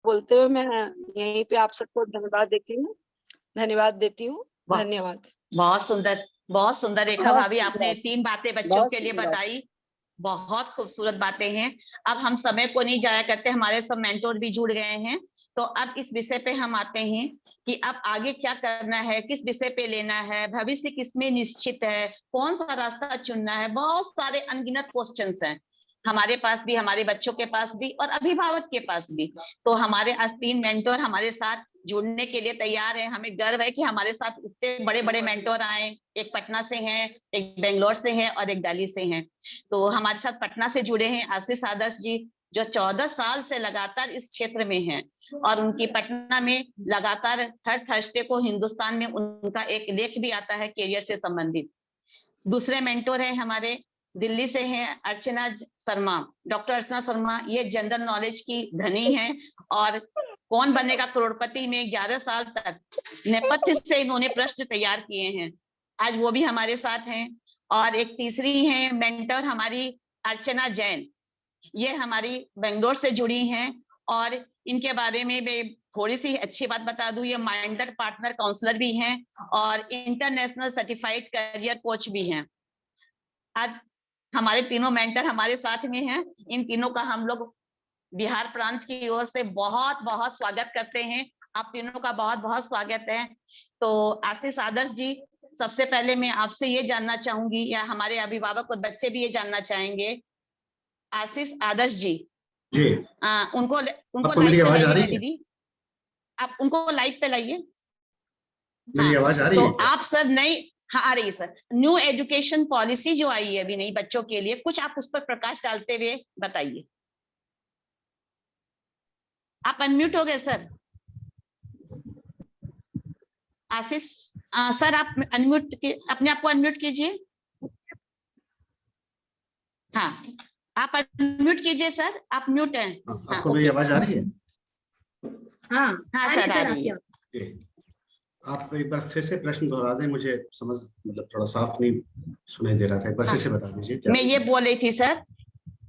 बोलते हुए मैं यहीं पे आप सबको धन्यवाद देती हूँ। धन्यवाद। बहुत सुंदर रेखा भाभी, आपने 3 बातें बच्चों के लिए बताई, बहुत खूबसूरत बातें हैं। अब हम समय को नहीं जाया करते, हमारे सब मेंटोर भी जुड़ गए हैं, तो अब इस विषय पे हम आते हैं कि अब आगे क्या करना है, किस विषय पे लेना है, भविष्य किसमें निश्चित है, कौन सा रास्ता चुनना है। बहुत सारे अनगिनत क्वेश्चंस हैं हमारे पास भी, हमारे बच्चों के पास भी और अभिभावक के पास भी। तो हमारे आज 3 मेंटोर हमारे साथ जुड़ने के लिए तैयार है। हमें गर्व है कि हमारे साथ इतने बड़े बड़े मेंटोर आए, एक पटना से हैं, एक बेंगलोर से हैं और एक दिल्ली से हैं। तो हमारे साथ पटना से जुड़े हैं आशीष आदर्श जी, जो 14 साल से लगातार इस क्षेत्र में हैं और उनकी पटना में लगातार हर थर्सडे को हिंदुस्तान में उनका एक लेख भी आता है कैरियर से संबंधित। दूसरे मेंटोर है हमारे दिल्ली से हैं अर्चना शर्मा, डॉक्टर अर्चना शर्मा। ये जनरल नॉलेज की धनी हैं और कौन बनेगा करोड़पति में 11 साल तक नेपथ्य से इन्होंने प्रश्न तैयार किए हैं, आज वो भी हमारे साथ हैं। और एक तीसरी है मेंटर हमारी अर्चना जैन, ये हमारी बेंगलोर से जुड़ी हैं और इनके बारे में मैं थोड़ी सी अच्छी बात बता दूं, ये माइंडर पार्टनर काउंसलर भी हैं और इंटरनेशनल सर्टिफाइड करियर कोच भी हैं। आज हमारे तीनों मेंटर हमारे साथ में हैं। इन तीनों का हम लोग बिहार प्रांत की ओर से बहुत बहुत स्वागत करते हैं। आप तीनों का बहुत बहुत स्वागत है। तो आशीष आदर्श जी, सबसे पहले मैं आपसे ये जानना चाहूंगी, या हमारे अभिभावक और बच्चे भी ये जानना चाहेंगे, आशीष आदर्श जी उनको लाइव पे लाइए दीदी, आप उनको लाइव पे लाइए। मेरी आवाज आ रही है? तो आप सर नई, हाँ आ रही सर, न्यू एजुकेशन पॉलिसी जो आई है अभी नई बच्चों के लिए, कुछ आप उस पर प्रकाश डालते हुए बताइए। आप अनम्यूट हो गए सर। आशीष सर आप अनम्यूट अपने आप को अनम्यूट कीजिए। हाँ आप अनम्यूट कीजिए सर, आप म्यूट हैं। आपको मेरी आवाज आ रही है? हाँ हाँ सर आ रही है। आप एक बार फिर से प्रश्न दोहरा दें, मुझे समझ मतलब थोड़ा साफ नहीं सुनाई दे रहा था, एक बार फिर से बता दीजिए। मैं ये बोल रही थी सर,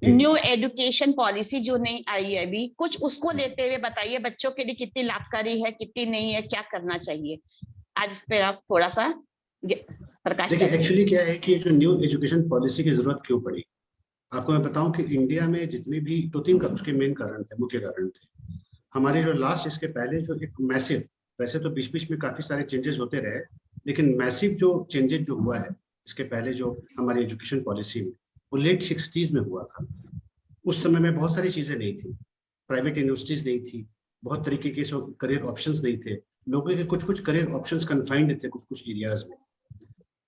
न्यू एजुकेशन पॉलिसी जो नहीं आई है अभी, कुछ उसको लेते हुए बताइए बच्चों के लिए कितनी लाभकारी है, कितनी नहीं है, क्या करना चाहिए। आज इस पे आप थोड़ा सा प्रकाश। देखिए एक्चुअली क्या है कि जो न्यू एजुकेशन पॉलिसी की जरूरत क्यों पड़ी, आपको मैं बताऊं कि इंडिया में जितने भी 2-3 का उसके मेन कारण थे, मुख्य कारण थे। हमारे जो लास्ट इसके पहले जो एक मैसिव, वैसे तो बीच बीच में काफी सारे चेंजेस होते रहे, लेकिन मैसिव जो चेंजेस जो हुआ है इसके पहले जो हमारी एजुकेशन पॉलिसी में, वो लेट 60s में हुआ था। उस समय में बहुत सारी चीजें नहीं थी, प्राइवेट यूनिवर्सिटीज नहीं थी, बहुत तरीके के करियर ऑप्शंस नहीं थे, लोगों के कुछ कुछ करियर ऑप्शंस कन्फाइंड थे कुछ कुछ एरियाज में।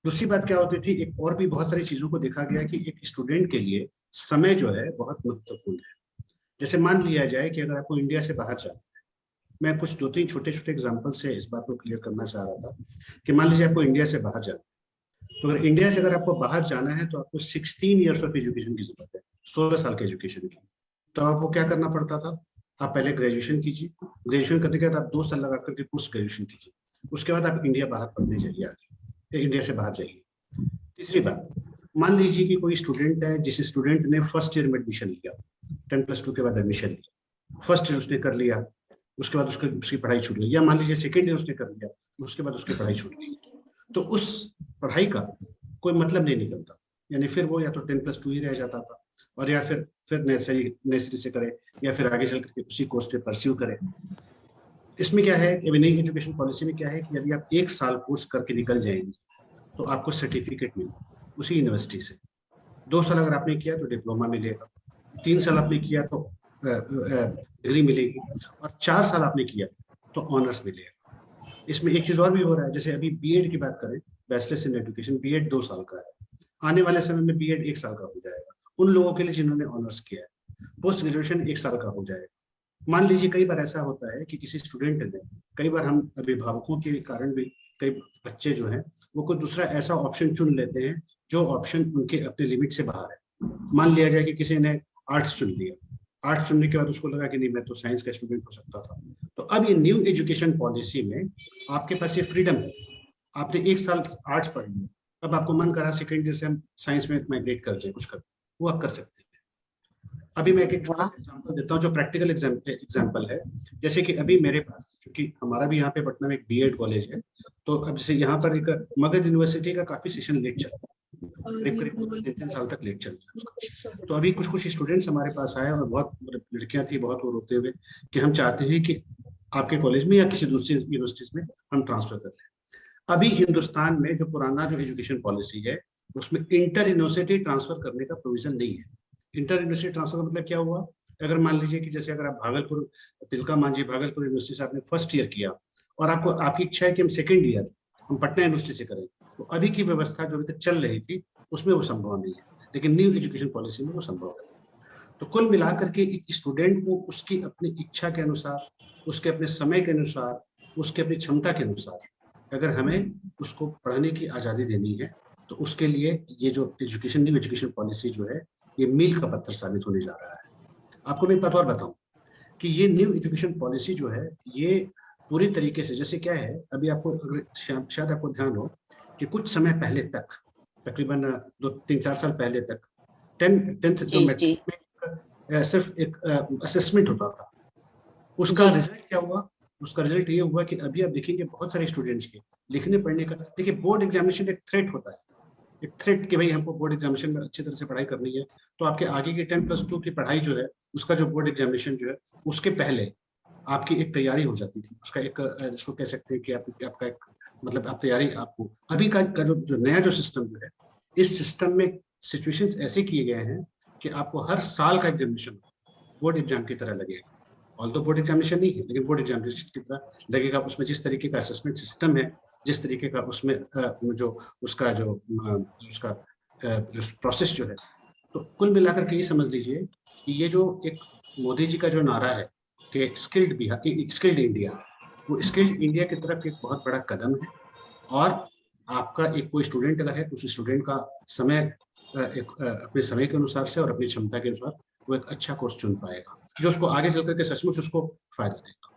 दूसरी बात क्या होती थी, एक और भी बहुत सारी चीजों को देखा गया कि एक स्टूडेंट के लिए समय जो है बहुत महत्वपूर्ण है। जैसे मान लिया जाए कि अगर आपको इंडिया से बाहर जाना है, मैं कुछ 2-3 छोटे छोटे एग्जांपल से इस बात को क्लियर करना चाह रहा था कि मान लीजिए आपको इंडिया से बाहर जाना है, तो अगर इंडिया से अगर आपको बाहर जाना है तो आपको 16 ईयर्स ऑफ एजुकेशन की जरूरत है, 16 साल के एजुकेशन की। तो आपको क्या करना पड़ता था, आप पहले ग्रेजुएशन कीजिए, ग्रेजुएशन करने के बाद आप 2 साल लगा करके पोस्ट ग्रेजुएशन कीजिए, उसके बाद आप इंडिया बाहर पढ़ने जाइए, आगे इंडिया से बाहर जाइए। तीसरी बात, मान लीजिए कि कोई स्टूडेंट है, जिस स्टूडेंट ने फर्स्ट ईयर में एडमिशन लिया, 10+2 के बाद एडमिशन लिया, फर्स्ट ईयर उसने कर लिया, उसके बाद उसकी पढ़ाई छूट गई, या मान लीजिए सेकेंड ईयर उसने कर लिया, उसके बाद उसकी पढ़ाई छूट गई, तो उस पढ़ाई का कोई मतलब नहीं निकलता, यानी फिर वो या तो 10+2 ही रह जाता था, और या फिर नर्सरी से करे, या फिर आगे चल करके उसी कोर्स पे परस्यू करे। इसमें क्या है, नई एजुकेशन पॉलिसी में क्या है कि यदि आप 1 साल कोर्स करके निकल जाएंगे तो आपको सर्टिफिकेट मिलेगा उसी यूनिवर्सिटी से। 2 साल अगर आपने किया तो डिप्लोमा मिलेगा, 3 साल आपने किया तो डिग्री मिलेगी, और 4 साल आपने किया तो ऑनर्स मिलेगा। इसमें एक चीज और भी हो रहा है, जैसे अभी बीएड की बात करें, बैचलर्स इन एजुकेशन, बीएड 2 साल का है, आने वाले समय में बीएड 1 साल का हो जाएगा उन लोगों के लिए जिन्होंने ऑनर्स किया है। पोस्ट ग्रेजुएशन 1 साल का हो जाएगा। मान लीजिए कई बार ऐसा होता है कि किसी स्टूडेंट ने, कई बार हम अभिभावकों के कारण भी कई बच्चे जो हैं वो कोई दूसरा ऐसा ऑप्शन चुन लेते हैं जो ऑप्शन उनके अपने लिमिट से बाहर है। मान लिया जाए कि किसी ने आर्ट्स चुन लिया, आर्ट्स चुनने के बाद उसको लगा कि नहीं मैं तो साइंस का स्टूडेंट हो सकता था, तो अब ये न्यू एजुकेशन पॉलिसी में आपके पास ये फ्रीडम है। आपने 1 साल आर्ट्स पढ़ लिया, अब आपको मन करा सेकेंड ईयर से हम साइंस में माइग्रेट कर जाए, कुछ कर, वो आप कर सकते हैं। अभी मैं एक छोटा सा एग्जांपल देता हूँ जो प्रैक्टिकल एग्जांपल है। जैसे कि अभी मेरे पास, क्योंकि हमारा भी यहाँ पे पटना में एक बीएड कॉलेज है, तो अब जैसे यहाँ पर एक मगध यूनिवर्सिटी का काफी सेशन लेट चल रहा है, करीब करीब 3 साल तक लेट चल रहा है उसका। तो अभी कुछ स्टूडेंट्स हमारे पास आए और बहुत लड़कियां थी, बहुत वो रोते हुए कि हम चाहते हैं कि आपके कॉलेज में या किसी दूसरी यूनिवर्सिटीज में हम ट्रांसफर कर लें। अभी हिंदुस्तान में जो पुराना जो एजुकेशन पॉलिसी है उसमें इंटर यूनिवर्सिटी ट्रांसफर करने का प्रोविजन नहीं है। इंटर यूनिवर्सिटी ट्रांसफर का मतलब क्या हुआ? अगर मान लीजिए कि जैसे अगर आप भागलपुर, तिलका मांझी भागलपुर यूनिवर्सिटी से आपने फर्स्ट ईयर किया और आपको आपकी इच्छा है कि हम सेकेंड ईयर हम पटना यूनिवर्सिटी से करें, तो अभी की व्यवस्था जो अभी तक चल रही थी उसमें वो संभव नहीं है, लेकिन न्यू एजुकेशन पॉलिसी में वो संभव है। तो कुल मिलाकर के एक स्टूडेंट को उसकी अपनी इच्छा के अनुसार, उसके अपने समय के अनुसार, उसके अपनी क्षमता के अनुसार अगर हमें उसको पढ़ने की आज़ादी देनी है, तो उसके लिए ये जो न्यू एजुकेशन पॉलिसी जो है ये मील का पत्थर साबित होने जा रहा है। आपको मैं एक बात और बताऊं कि ये न्यू एजुकेशन पॉलिसी जो है ये पूरी तरीके से, जैसे क्या है, अभी आपको शायद आपको ध्यान हो कि कुछ समय पहले तक, तकरीबन 2-3-4 साल पहले तक 10th जो मैट्रिक में सिर्फ एक असेसमेंट होता था। उसका रिजल्ट क्या हुआ? उसका रिजल्ट ये हुआ कि अभी आप देखेंगे बहुत सारे स्टूडेंट्स के लिखने पढ़ने का, देखिए बोर्ड एग्जामिनेशन एक थ्रेट होता है, एक थ्रेट कि भाई हमको बोर्ड एग्जामिनेशन में अच्छी तरह से पढ़ाई करनी है, तो आपके आगे की 10+2 की पढ़ाई जो है, उसका जो बोर्ड एग्जामिनेशन जो है उसके पहले आपकी एक तैयारी हो जाती थी, उसका एक जिसको कह सकते हैं कि आपका एक मतलब आप तैयारी, आपको अभी का जो नया जो सिस्टम जो है, इस सिस्टम में सिचुएशंस ऐसे किए गए हैं कि आपको हर साल का एग्जामिनेशन बोर्ड एग्जाम की तरह लगेगा। ऑल तो बोर्ड एग्जामिनेशन नहीं है, लेकिन बोर्ड एग्जामिनेशन की तरह लगेगा। उसमें जिस तरीके का असेसमेंट सिस्टम है, जिस तरीके का उसमें जो प्रोसेस जो है, तो कुल मिलाकर के ये समझ लीजिए कि ये जो एक मोदी जी का जो नारा है कि स्किल्ड इंडिया, वो स्किल्ड इंडिया की तरफ एक बहुत बड़ा कदम है। और आपका एक कोई स्टूडेंट अगर है तो उस स्टूडेंट का समय अपने समय के अनुसार से और अपनी क्षमता के अनुसार वो एक अच्छा कोर्स चुन पाएगा जो उसको आगे चल करके सचमुच उसको फायदा देगा।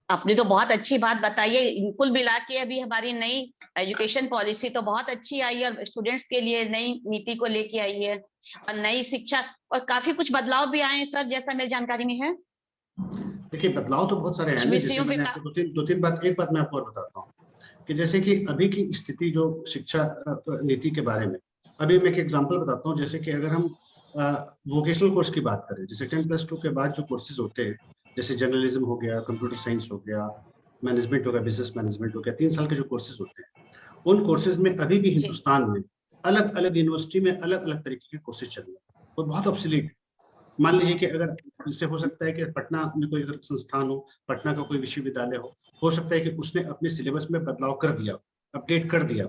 आपने तो बहुत अच्छी बात बताई है। कुल मिला के अभी हमारी नई एजुकेशन पॉलिसी तो बहुत अच्छी आई है और स्टूडेंट्स के लिए नई नीति को लेके आई है और नई शिक्षा और काफी कुछ बदलाव भी आए हैं सर, जैसा मेरी जानकारी में है। देखिए बदलाव तो बहुत सारे हैं, जैसे मैंने आपको दो तीन बात, एक बात मैं आपको और बताता हूँ कि जैसे कि अभी की स्थिति जो शिक्षा नीति के बारे में, अभी मैं एक एग्जांपल बताता हूँ। जैसे कि अगर हम वोकेशनल कोर्स की बात करें, जैसे 10+2 के बाद जो कोर्सेज होते हैं, जैसे जर्नलिज्म हो गया, कंप्यूटर साइंस हो गया, मैनेजमेंट हो गया, बिजनेस मैनेजमेंट हो गया, 3 साल के जो कोर्सेज होते हैं, उन कोर्सेज में अभी भी हिंदुस्तान में अलग अलग यूनिवर्सिटी में अलग अलग तरीके के कोर्सेज चल रहे हैं और बहुत ऑब्सोलीट। मान लीजिए कि अगर इससे हो सकता है कि पटना में कोई अगर संस्थान हो, पटना का कोई विश्वविद्यालय हो सकता है कि उसने अपने सिलेबस में बदलाव कर दिया, अपडेट कर दिया,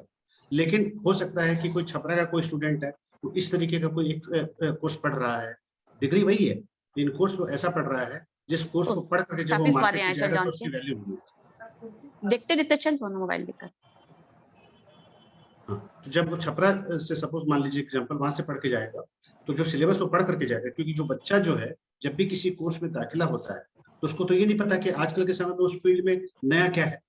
लेकिन हो सकता है कि कोई छपरा का कोई स्टूडेंट है तो इस तरीके का कोई एक कोर्स पढ़ रहा है, डिग्री वही है, इन कोर्स को ऐसा पढ़ रहा है जिस कोर्स को पढ़ करके जब वो मार्केट में जाएगा तो उसकी वैल्यू होगी। देखते चल मोबाइल दिक्कत। हाँ, तो जब वो छपरा से सपोज मान लीजिए एग्जांपल वहां से पढ़ के जाएगा तो जो सिलेबस वो पढ़ करके जाएगा, क्योंकि जो बच्चा जो है जब भी किसी कोर्स में दाखिला होता है तो उसको तो ये नहीं पता कि आजकल के समय में उस फील्ड में नया क्या है।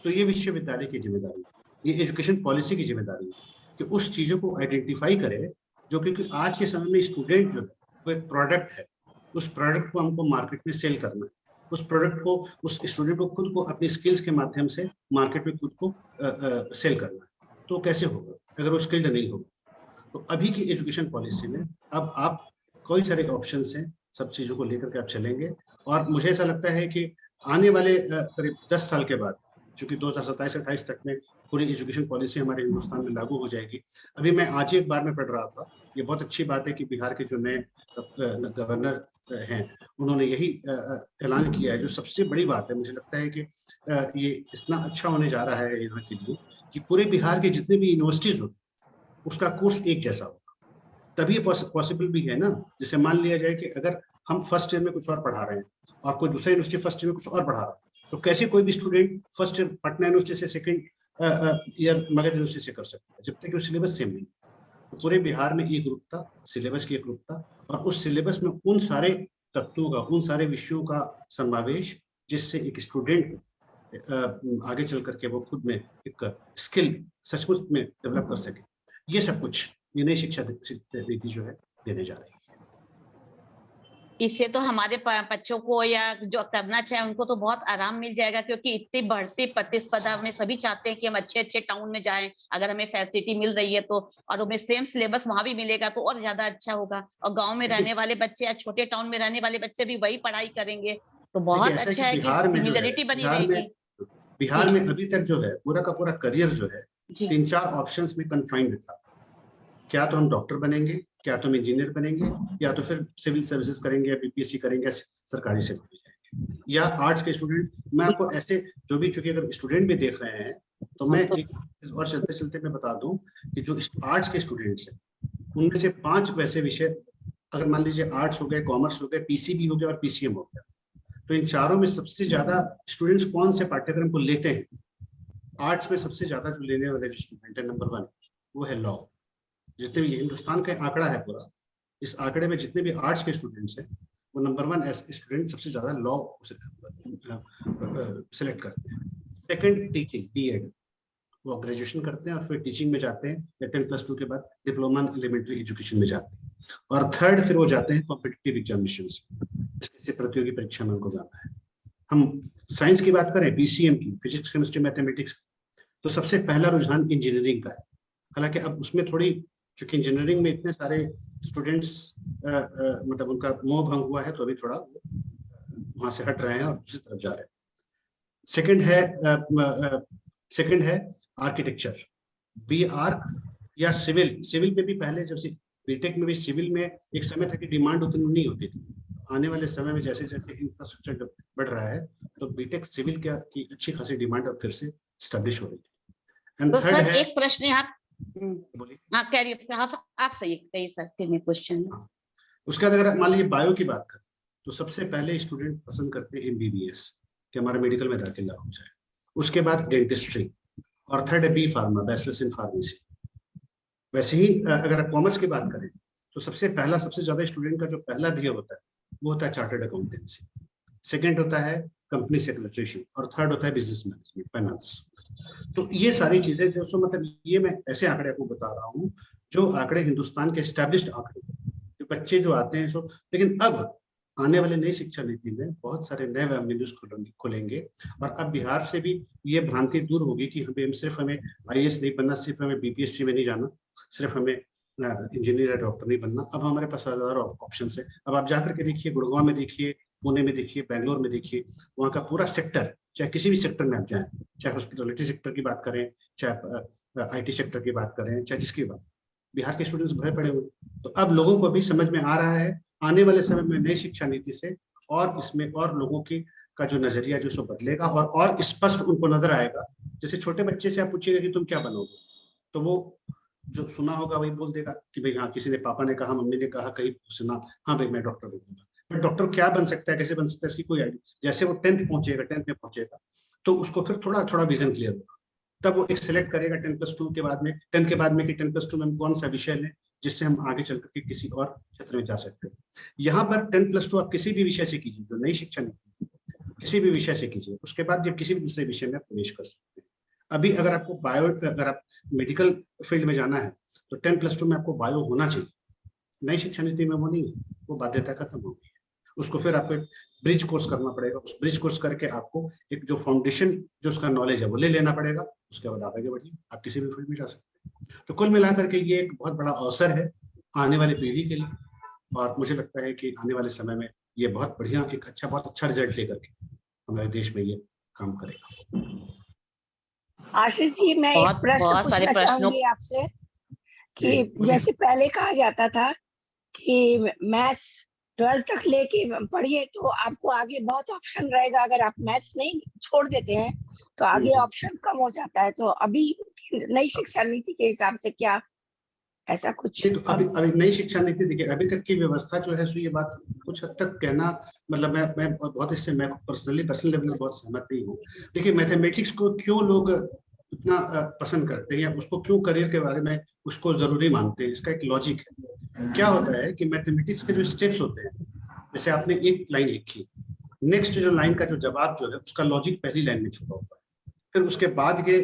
तो ये विश्वविद्यालय की जिम्मेदारी है, ये एजुकेशन पॉलिसी की जिम्मेदारी है कि उस चीजों को आइडेंटिफाई करे, जो क्योंकि आज के समय में स्टूडेंट जो है वो एक प्रोडक्ट है, उस प्रोडक्ट को हमको मार्केट में सेल करना है, उस प्रोडक्ट को उस स्टूडेंट को खुद को अपनी स्किल्स के माध्यम से मार्केट में खुद को सेल करना है। तो कैसे होगा अगर वो स्किल्ड नहीं होगा? तो अभी की एजुकेशन पॉलिसी में अब आप कई सारे ऑप्शंस हैं, सब चीजों को लेकर के आप चलेंगे और मुझे ऐसा लगता है कि आने वाले करीब 10 साल के बाद, चूंकि 2027-28 तक में पूरी एजुकेशन पॉलिसी हमारे हिंदुस्तान में लागू हो जाएगी। अभी मैं आज ही एक बार में पढ़ रहा था, ये बहुत अच्छी बात है कि बिहार के जो नए गवर्नर हैं उन्होंने यही ऐलान किया है। जो सबसे बड़ी बात है, मुझे लगता है कि ये इतना अच्छा होने जा रहा है यहाँ के लिए कि पूरे बिहार के जितने भी यूनिवर्सिटीज हो उसका कोर्स एक जैसा होगा, तभी पॉसिबल भी है ना। जैसे मान लिया जाए कि अगर हम फर्स्ट ईयर में कुछ और पढ़ा रहे हैं और कोई दूसरा यूनिवर्सिटी फर्स्ट ईयर में कुछ और पढ़ा रहा है, तो कैसे कोई भी student first year Patna university से सेकंड ईयर मगध यूनिवर्सिटी से कर सकता है, जब तक कि सिलेबस सेम नहीं। तो पूरे बिहार में एक रूपता, सिलेबस की एक रूपता, और उस सिलेबस में उन सारे तत्वों का, उन सारे विषयों का समावेश जिससे एक स्टूडेंट आगे चल करके वो खुद में एक स्किल सचमुच में डेवलप कर सके। ये सब कुछ ये नई शिक्षा नीति जो है देने जा रही है। इससे तो हमारे बच्चों को या जो करना चाहे उनको तो बहुत आराम मिल जाएगा, क्योंकि इतनी बढ़ती प्रतिस्पर्धा में सभी चाहते हैं कि हम अच्छे अच्छे टाउन में जाएं। अगर हमें फैसिलिटी मिल रही है तो, और हमें सेम सिलेबस वहां भी मिलेगा तो और ज्यादा अच्छा होगा। और गांव में रहने वाले बच्चे या छोटे टाउन में रहने वाले बच्चे भी वही पढ़ाई करेंगे, तो बहुत ऐसा अच्छा है कि बिहार में जो है, सिमिलरिटी बनी रहेगी। बिहार में अभी तक जो है पूरा का पूरा करियर जो है जी। 3-4 ऑप्शंस में कन्फाइंड था। क्या तो हम डॉक्टर बनेंगे, क्या तो हम इंजीनियर बनेंगे, या तो फिर सिविल सर्विसेज करेंगे, या बीपीएससी करेंगे, सरकारी सेक्टर जाएंगे, या आर्ट्स के स्टूडेंट। मैं आपको ऐसे जो भी, चूंकि अगर स्टूडेंट भी देख रहे हैं तो मैं एक और चलते चलते मैं बता दूं कि जो आर्ट्स के स्टूडेंट्स हैं उनमें से 5 वैसे विषय, अगर मान लीजिए आर्ट्स हो गए, कॉमर्स हो गए, पीसीबी हो गया और पीसीएम हो गया, तो इन चारों में सबसे ज्यादा स्टूडेंट्स कौन से पाठ्यक्रम को लेते हैं? आर्ट्स में सबसे ज्यादा जो लेने वाले जो स्टूडेंट है नंबर 1 वो है लॉ। जितने भी हिंदुस्तान का आंकड़ा है पूरा, इस आंकड़े में जितने भी आर्ट्स के स्टूडेंट्स हैं वो नंबर 1 स्टूडेंट सबसे ज्यादा लॉ सिलेक्ट करते हैं। सेकंड टीचिंग, बीएड, वो ग्रेजुएशन करते हैं और फिर टीचिंग में जाते हैं, या 10+2 के बाद डिप्लोमा इन एलिमेंट्री एजुकेशन में जाते हैं। और थर्ड फिर वो जाते हैं कॉम्पिटिटिव एग्जामिनेशंस, इसके प्रतियोगी परीक्षा में उनको जाना है। हम साइंस की बात करें, बीसीएम की, फिजिक्स केमिस्ट्री मैथमेटिक्स, तो सबसे पहला रुझान इंजीनियरिंग का है। हालांकि अब उसमें थोड़ी, चूंकि इंजीनियरिंग में इतने सारे स्टूडेंट्स मतलब उनका मोह भंग हुआ है, तो अभी थोड़ा वहां से हट रहे हैं और दूसरी तरफ जा रहे हैं। सेकंड है आर्किटेक्चर, बी आर्क या सिविल। सिविल में भी पहले जब से बीटेक में भी सिविल में एक समय था कि डिमांड उतनी नहीं होती थी। आने वाले समय में जैसे जैसे इंफ्रास्ट्रक्चर बढ़ रहा है तो बीटेक सिविल की अच्छी खासी डिमांड अब फिर से स्टैब्लिश हो रही है। तो सर एक प्रश्न यहाँ, बोलिए। हाँ कैरियर, आप सही कही सर, फिर मैं क्वेश्चन। उसके बाद अगर मान लीजिए बायो की बात करें तो सबसे पहले स्टूडेंट पसंद करते हैं एमबीबीएस, कि हमारा मेडिकल में दाखिला हो जाए। उसके बाद डेंटिस्ट्री, और थर्ड है B pharma, bachelors in pharmacy. वैसे ही अगर आप कॉमर्स की बात करें तो सबसे ज्यादा स्टूडेंट का जो पहला ध्येय होता है वो होता है चार्टर्ड अकाउंटेंसी, सेकंड होता है कंपनी सेक्रेटरीशिप, और थर्ड होता है बिजनेस मैनेजमेंट, फाइनेंस। तो ये सारी चीजें जो सो मतलब ये मैं ऐसे आंकड़े आपको बता रहा हूँ जो आंकड़े हिंदुस्तान के एस्टैब्लिश्ड आंकड़े, जो बच्चे जो आते हैं सो। लेकिन अब आने वाले नई शिक्षा नीति में बहुत सारे नए वेन्यूज खुलेंगे, और अब बिहार से भी ये भ्रांति दूर होगी कि हमें आईएएस नहीं बनना, सिर्फ हमें बीपीएससी में नहीं जाना, सिर्फ हमें इंजीनियर या डॉक्टर नहीं बनना। अब हमारे पास हजारों ऑप्शन है। अब आप जाकर के देखिए, गुड़गांव में देखिए, पुणे में देखिए, बेंगलोर में देखिए, वहाँ का पूरा सेक्टर, चाहे किसी भी सेक्टर में आप जाएं, चाहे हॉस्पिटलिटी सेक्टर की बात करें, चाहे आईटी सेक्टर की बात करें, चाहे जिसकी बात, बिहार के स्टूडेंट्स भरे पड़े हुए। तो अब लोगों को भी समझ में आ रहा है आने वाले समय में नई शिक्षा नीति से, और इसमें और लोगों की का जो नजरिया जो सो बदलेगा, और स्पष्ट उनको नजर आएगा। जैसे छोटे बच्चे से आप पूछिएगा कि तुम क्या बनोगे, तो वो जो सुना होगा वही बोल देगा कि भाई हाँ, किसी ने, पापा ने कहा, मम्मी ने कहा, कहीं सुना, हाँ भाई मैं डॉक्टर बनूंगा। बट डॉक्टर क्या बन सकता है, कैसे बन सकता है, इसकी कोई आइडिया। जैसे वो 10th में पहुंचेगा तो उसको फिर थोड़ा विजन क्लियर होगा, तब वो एक सिलेक्ट करेगा 10+2 के बाद में, 10 के बाद में कि 10+2 में हम कौन सा विषय लें जिससे हम आगे चल करके किसी और क्षेत्र में जा सकते हैं। यहाँ पर 10+2 आप किसी भी विषय से कीजिए, जो नई शिक्षा नीति, किसी भी विषय से कीजिए, उसके बाद जब किसी भी दूसरे विषय में प्रवेश कर सकते हैं। अभी अगर आपको अगर आप मेडिकल फील्ड में जाना है तो 10+2 में आपको बायो होना चाहिए। नई शिक्षा नीति में वो नहीं है, वो बाध्यता खत्म हो गई है। उसको फिर आपको एक ब्रिज कोर्स करना पड़ेगा। उस ब्रिज कोर्स करके आपको एक जो फाउंडेशन, जो उसका नॉलेज है वो ले लेना पड़ेगा। उसके बाद आप आगे बढ़िए, आप किसी भी फील्ड में जा सकते हैं। तो कुल मिलाकर के ये एक बहुत बड़ा अवसर है आने वाली पीढ़ी के लिए, और मुझे लगता है कि आने वाले समय में ये बहुत बढ़िया, एक बहुत अच्छा रिजल्ट लेकर के हमारे देश में ये काम करेगा। आशीष जी, मैं एक प्रश्न पूछना चाहूंगी आपसे कि जैसे पहले कहा जाता था कि मैथ्स 12th तक लेके पढ़िए तो आपको आगे बहुत ऑप्शन रहेगा, अगर आप मैथ्स नहीं छोड़ देते हैं तो आगे ऑप्शन कम हो जाता है। तो अभी नई शिक्षा नीति के हिसाब से क्या ऐसा कुछ? तो अभी नई शिक्षा नीति, देखिए अभी तक की व्यवस्था जो है सो ये बात कुछ हद तक कहना, मतलब मैं बहुत इससे मैं पर्सनल लेवल में बहुत सहमत नहीं हूँ। देखिए मैथमेटिक्स को क्यों लोग इतना पसंद करते हैं, या उसको क्यों करियर के बारे में उसको जरूरी मानते हैं, इसका एक लॉजिक है। क्या होता है कि मैथमेटिक्स के जो स्टेप्स होते हैं, जैसे आपने एक लाइन लिखी, नेक्स्ट जो लाइन का जो जवाब जो है उसका लॉजिक पहली लाइन में छुपा हुआ है, फिर उसके बाद के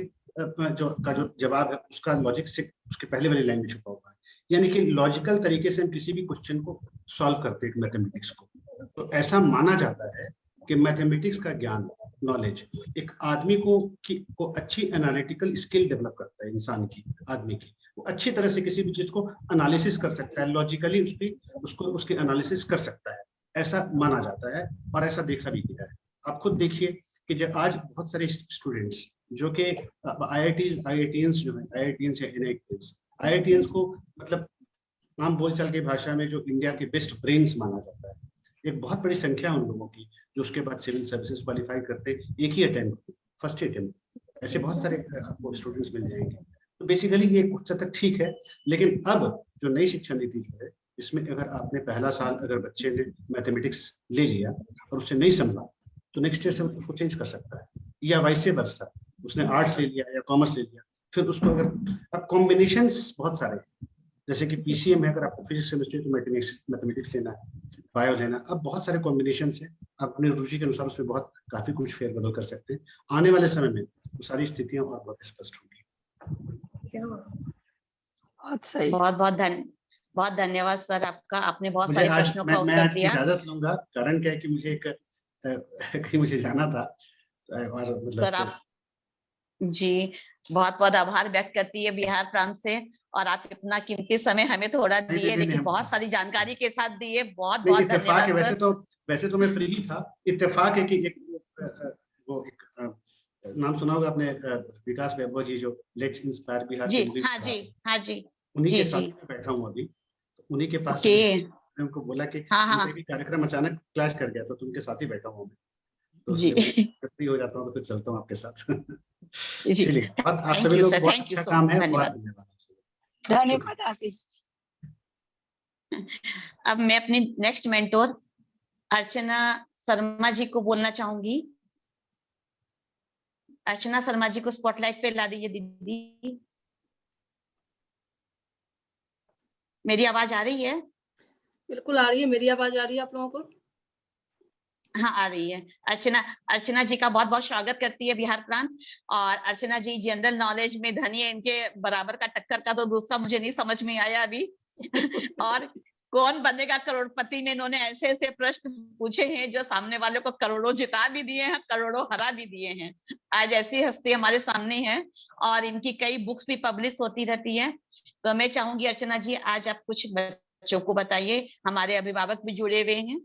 जो जवाब है उसका लॉजिक से उसके पहले वाली लाइन में छुपा हुआ है। यानी कि लॉजिकल तरीके से हम किसी भी क्वेश्चन को सॉल्व करते हैं मैथमेटिक्स को। तो ऐसा माना जाता है कि मैथमेटिक्स का ज्ञान, नॉलेज एक आदमी को अच्छी एनालिटिकल स्किल डेवलप करता है। इंसान की, आदमी की, वो अच्छी तरह से किसी भी चीज को एनालिसिस कर सकता है, लॉजिकली उसकी एनालिसिस कर सकता है, ऐसा माना जाता है और ऐसा देखा भी गया है। आप खुद देखिए कि जब आज बहुत सारे स्टूडेंट्स जो कि आईआईटीएंस जो है, आईआईटीएंस या आईआईटीएंस को मतलब आम बोलचाल की भाषा में जो इंडिया के बेस्ट ब्रेन्स माना जाता है, एक बहुत बड़ी संख्या उन लोगों की जो उसके बाद सिविल सर्विसेज क्वालिफाई करते एक ही अटेम्प्ट, फर्स्ट अटेम्प्ट। ऐसे बहुत सारे आपको स्टूडेंट्स मिल जाएंगे। तो बेसिकली ये कुछ हद तक ठीक है, लेकिन अब जो नई शिक्षा नीति जो है इसमें अगर आपने पहला साल अगर बच्चे ने मैथमेटिक्स ले लिया और उससे नहीं समझा तो नेक्स्ट ईयर से उसको चेंज कर सकता है, या वाइसे वर्सा, उसने आर्ट्स ले लिया या कॉमर्स ले लिया, फिर उसको अगर अब कॉम्बिनेशंस बहुत सारे हैं, जैसे कि पीसीएम है, अगर आपको फिजिक्स केमिस्ट्री तो मैथमेटिक्स लेना है, बायो लेना, अब बहुत सारे कॉम्बिनेशन है, आप अपनी रुचि के अनुसार उसमें बहुत काफी कुछ फेरबदल कर सकते हैं। आने वाले समय में वो सारी स्थितियां और बहुत स्पष्ट होंगी। बहुत सही, बहुत धन्यवाद सर आपका, आपने बहुत सारे प्रश्नों का मैं उत्तर आज दिया। इजाजत लूंगा, कारण क्या है कि मुझे कहीं मुझे जाना था और मतलब सर आप जी बहुत बहुत आभार व्यक्त करती है बिहार प्रांत से, और आप इतना कीमती समय हमें थोड़ा दिए, लेकिन बहुत सारी जानकारी के साथ दिए। बहुत बहुत धन्यवाद सर। वैसे तो मैं फ्री ही था। इत्तेफाक है कि एक नाम सुना होगा आपने, विकास वैभव जी जो लेट्स इंस्पायर बिहार जी, के हाँ जी, उन्हीं के साथ में बैठा हूँ अभी, तो उन्हीं के पास मैं उनको बोला कि उनका भी कार्यक्रम अचानक क्लैश कर गया था, तो उनके साथ ही बैठा हूँ मैं, तो इसलिए फ्री हो जाता हूँ तो फिर चलता हूँ आपके साथ। चलिए, आप सभी लोग बहुत अच्छा काम है, बहुत धन्यवाद। धन्यवाद आशीष। अब मैं अपनी नेक्स्ट मेंटोर अर्चना शर्मा जी को बोलना चाहूंगी। अर्चना शर्मा जी को स्पॉटलाइट पे ला दीजिए दीदी। मेरी आवाज आ रही है? बिल्कुल आ रही है, मेरी आवाज आ रही है आप लोगों को? हाँ आ रही है। अर्चना जी का बहुत बहुत स्वागत करती है बिहार प्रांत। और अर्चना जी जनरल नॉलेज में धनी है, इनके बराबर का टक्कर का तो दूसरा मुझे नहीं समझ में आया अभी। और कौन बनेगा करोड़पति में इन्होंने ऐसे ऐसे प्रश्न पूछे हैं जो सामने वाले को करोड़ों जिता भी दिए हैं, करोड़ों हरा भी दिए हैं। आज ऐसी हस्ती हमारे सामने है और इनकी कई बुक्स भी पब्लिश होती रहती है। तो मैं चाहूंगी अर्चना जी आज आप कुछ बच्चों को बताइए, हमारे अभिभावक भी जुड़े हुए हैं।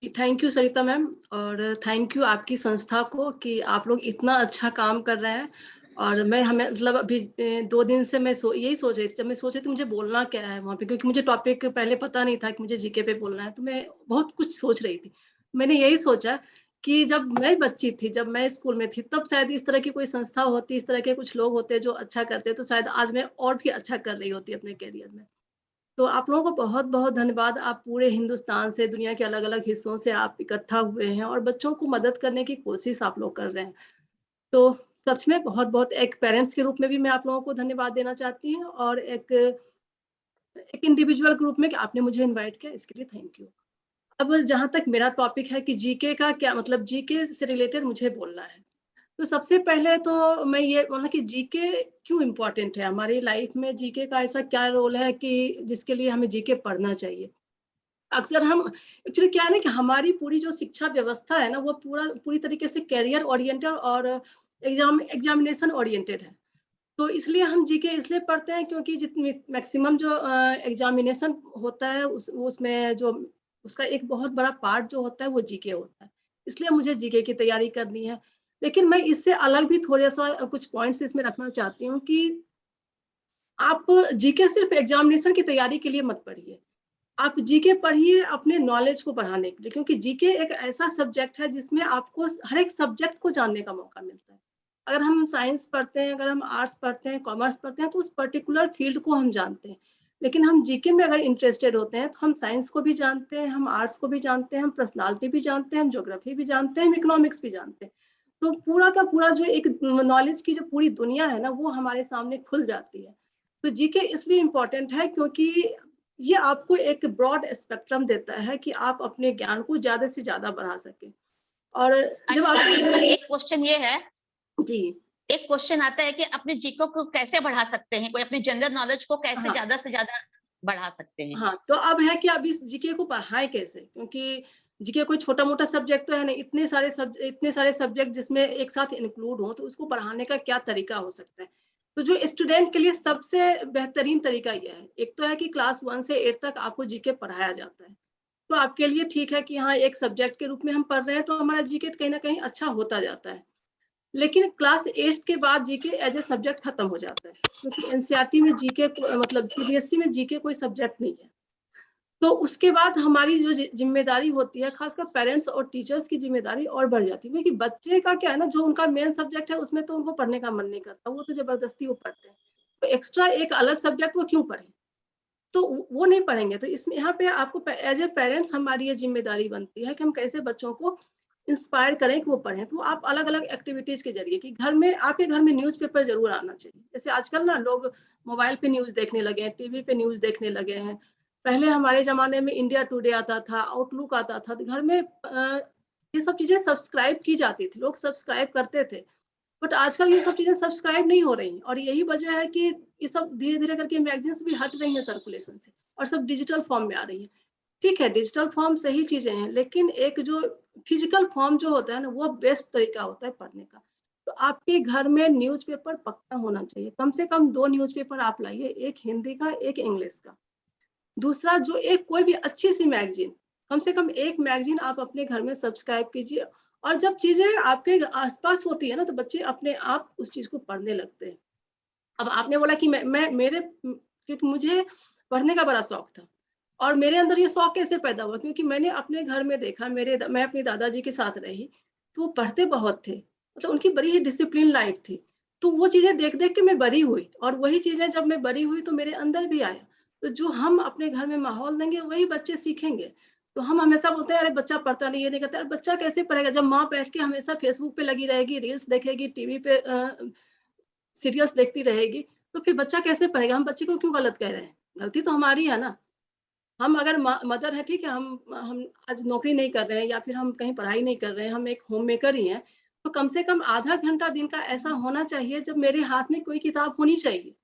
थैंक यू सरिता मैम, और थैंक यू आपकी संस्था को कि आप लोग इतना अच्छा काम कर रहे हैं। और मैं मतलब अभी 2 दिन से मैं यही सोच रही थी, जब मैं सोच रही थी मुझे बोलना क्या है वहाँ पे, क्योंकि मुझे टॉपिक पहले पता नहीं था कि मुझे जीके पे बोलना है, तो मैं बहुत कुछ सोच रही थी। मैंने यही सोचा कि जब मैं बच्ची थी, जब मैं स्कूल में थी, तब शायद इस तरह की कोई संस्था होती, इस तरह के कुछ लोग होते जो अच्छा करते, तो शायद आज मैं और भी अच्छा कर रही होती अपने करियर में। तो आप लोगों को बहुत बहुत धन्यवाद। आप पूरे हिंदुस्तान से, दुनिया के अलग अलग हिस्सों से आप इकट्ठा हुए हैं और बच्चों को मदद करने की कोशिश आप लोग कर रहे हैं। तो सच में बहुत बहुत एक पेरेंट्स के रूप में भी मैं आप लोगों को धन्यवाद देना चाहती हूँ, और एक इंडिविजुअल ग्रुप में कि आपने मुझे इन्वाइट किया, इसके लिए थैंक यू। अब जहाँ तक मेरा टॉपिक है कि जीके का क्या मतलब, जीके से रिलेटेड मुझे बोलना है। तो सबसे पहले तो मैं ये बोलना कि जीके क्यों इम्पोर्टेंट है हमारी लाइफ में, जीके का ऐसा क्या रोल है कि जिसके लिए हमें जीके पढ़ना चाहिए। अक्सर हम एक्चुअली क्या है ना कि हमारी पूरी जो शिक्षा व्यवस्था है ना, वो पूरी तरीके से कैरियर ओरिएंटेड और एग्जामिनेशन ओरिएंटेड है। तो इसलिए हम जीके इसलिए पढ़ते हैं क्योंकि जितनी मैक्सिमम जो एग्जामिनेशन होता है उसमें जो उसका एक बहुत बड़ा पार्ट जो होता है वो जीके होता है। इसलिए मुझे जीके की तैयारी करनी है। लेकिन मैं इससे अलग भी थोड़ा सा कुछ पॉइंट्स इसमें रखना चाहती हूँ कि आप जीके सिर्फ एग्जामिनेशन की तैयारी के लिए मत पढ़िए। आप जीके पढ़िए अपने नॉलेज को बढ़ाने के लिए, क्योंकि जीके एक ऐसा सब्जेक्ट है जिसमें आपको हर एक सब्जेक्ट को जानने का मौका मिलता है। अगर हम साइंस पढ़ते हैं, अगर हम आर्ट्स पढ़ते हैं, कॉमर्स पढ़ते हैं, तो उस पर्टिकुलर फील्ड को हम जानते हैं। लेकिन हम जीके में अगर इंटरेस्टेड होते हैं तो हम साइंस को भी जानते हैं, हम आर्ट्स को भी जानते हैं, हम पर्सनालिटी भी जानते हैं, हम ज्योग्राफी भी जानते हैं, हम इकोनॉमिक्स भी जानते हैं। तो पूरा का पूरा जो एक नॉलेज की जो पूरी दुनिया है ना, वो हमारे सामने खुल जाती है। तो जीके इसलिए इम्पोर्टेंट है क्योंकि ये आपको एक ब्रॉड स्पेक्ट्रम देता है कि आप अपने ज्ञान को ज्यादा से ज्यादा बढ़ा सके। और जब अच्छा, आप एक क्वेश्चन ये है जी, एक क्वेश्चन आता है कि अपने जीके को कैसे बढ़ा सकते हैं, कोई अपनी जनरल नॉलेज को कैसे हाँ, ज्यादा से ज्यादा बढ़ा सकते हैं? हाँ, तो अब है कि अब इस जीके को पढ़ाएं कैसे, क्योंकि जीके कोई छोटा मोटा सब्जेक्ट तो है नहीं, इतने सारे सब्जेक्ट जिसमें एक साथ इंक्लूड हो, तो उसको पढ़ाने का क्या तरीका हो सकता है। तो जो स्टूडेंट के लिए सबसे बेहतरीन तरीका यह है, एक तो है कि क्लास 1 से 8 तक आपको जीके पढ़ाया जाता है, तो आपके लिए ठीक है कि हाँ, एक सब्जेक्ट के रूप में हम पढ़ रहे हैं, तो हमारा जीके कहीं ना कहीं अच्छा होता जाता है। लेकिन क्लास 8 के बाद जीके एज ए सब्जेक्ट खत्म हो जाता है, क्योंकि एनसीईआरटी में जीके मतलब सीबीएसई में जीके कोई सब्जेक्ट नहीं है। तो उसके बाद हमारी जो जिम्मेदारी होती है, खासकर पेरेंट्स और टीचर्स की जिम्मेदारी और बढ़ जाती है, क्योंकि बच्चे का क्या है ना, जो उनका मेन सब्जेक्ट है उसमें तो उनको पढ़ने का मन नहीं करता, वो तो जबरदस्ती वो पढ़ते हैं, तो एक्स्ट्रा एक अलग सब्जेक्ट वो क्यों पढ़े, तो वो नहीं पढ़ेंगे। तो इसमें यहाँ पे आपको एज ए पेरेंट्स हमारी ये जिम्मेदारी बनती है कि हम कैसे बच्चों को इंस्पायर करें कि वो पढ़ें। तो आप अलग अलग एक्टिविटीज के जरिए, कि घर में, आपके घर में न्यूज़पेपर जरूर आना चाहिए। जैसे आजकल ना लोग मोबाइल पे न्यूज देखने लगे हैं, टीवी पे न्यूज देखने लगे हैं। पहले हमारे जमाने में इंडिया टुडे आता था, आउटलुक आता था, तो घर में ये सब चीजें सब्सक्राइब की जाती थी, लोग सब्सक्राइब करते थे। बट आजकल ये सब चीजें सब्सक्राइब नहीं हो रही, और यही वजह है कि ये सब धीरे धीरे करके मैगजीन्स भी हट रही हैं सर्कुलेशन से, और सब डिजिटल फॉर्म में आ रही है। ठीक है, डिजिटल फॉर्म सही चीजें हैं, लेकिन एक जो फिजिकल फॉर्म जो होता है ना, वो बेस्ट तरीका होता है पढ़ने का। तो आपके घर में न्यूज़पेपर पक्का होना चाहिए, कम से कम 2 न्यूज़पेपर आप लाइए, एक हिंदी का, एक इंग्लिश का। दूसरा, जो एक कोई भी अच्छी सी मैगजीन, कम से कम एक मैगजीन आप अपने घर में सब्सक्राइब कीजिए। और जब चीजें आपके आसपास होती है ना, तो बच्चे अपने आप उस चीज को पढ़ने लगते हैं। अब आपने बोला कि मैं मेरे क्योंकि मुझे पढ़ने का बड़ा शौक था, और मेरे अंदर ये शौक कैसे पैदा हुआ, क्योंकि मैंने अपने घर में देखा, मैं अपने दादाजी के साथ रही, तो वो पढ़ते बहुत थे, मतलब उनकी बड़ी ही डिसिप्लिन लाइफ थी। तो वो चीजें देख देख के मैं बड़ी हुई, और वही चीजें जब मैं बड़ी हुई तो मेरे अंदर भी आया। तो जो हम अपने घर में माहौल देंगे वही बच्चे सीखेंगे। तो हम हमेशा बोलते हैं अरे बच्चा पढ़ता नहीं, ये नहीं करता। अरे बच्चा कैसे पढ़ेगा जब माँ बैठ के हमेशा फेसबुक पे लगी रहेगी, रील्स देखेगी, टीवी पे सीरियल्स देखती रहेगी, तो फिर बच्चा कैसे पढ़ेगा। हम बच्चे को क्यों गलत कह रहे हैं, गलती तो हमारी है ना। हम अगर मदर है, ठीक है, हम आज नौकरी नहीं कर रहे हैं, या फिर हम कहीं पढ़ाई नहीं कर रहे हैं, हम एक होम मेकर ही हैं, तो कम से कम आधा घंटा दिन का ऐसा होना चाहिए जब मेरे हाथ में कोई किताब होनी चाहिए।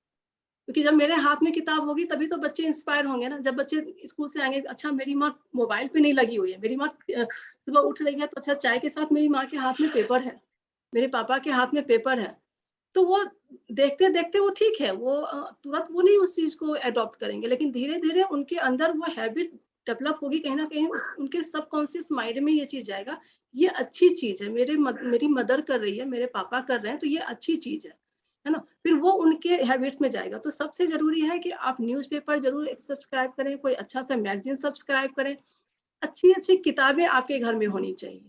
क्योंकि जब मेरे हाथ में किताब होगी तभी तो बच्चे इंस्पायर होंगे ना। जब बच्चे स्कूल से आएंगे, अच्छा मेरी माँ मोबाइल पे नहीं लगी हुई है, मेरी माँ सुबह उठ रही है तो अच्छा चाय के साथ मेरी माँ के हाथ में पेपर है, मेरे पापा के हाथ में पेपर है, तो वो देखते देखते वो ठीक है, वो तुरंत वो नहीं उस चीज को अडॉप्ट करेंगे, लेकिन धीरे धीरे उनके अंदर वो हैबिट डेवलप होगी, कहीं ना कहीं उनके सबकॉन्शियस माइंड में ये चीज जाएगा, ये अच्छी चीज है, मेरी मदर कर रही है, मेरे पापा कर रहे हैं, तो ये अच्छी चीज है ना। फिर वो उनके हैबिट्स में जाएगा। तो सबसे जरूरी है कि आप न्यूज़पेपर जरूर सब्सक्राइब करें, कोई अच्छा सा मैगजीन सब्सक्राइब करें, अच्छी अच्छी किताबें आपके घर में होनी चाहिए।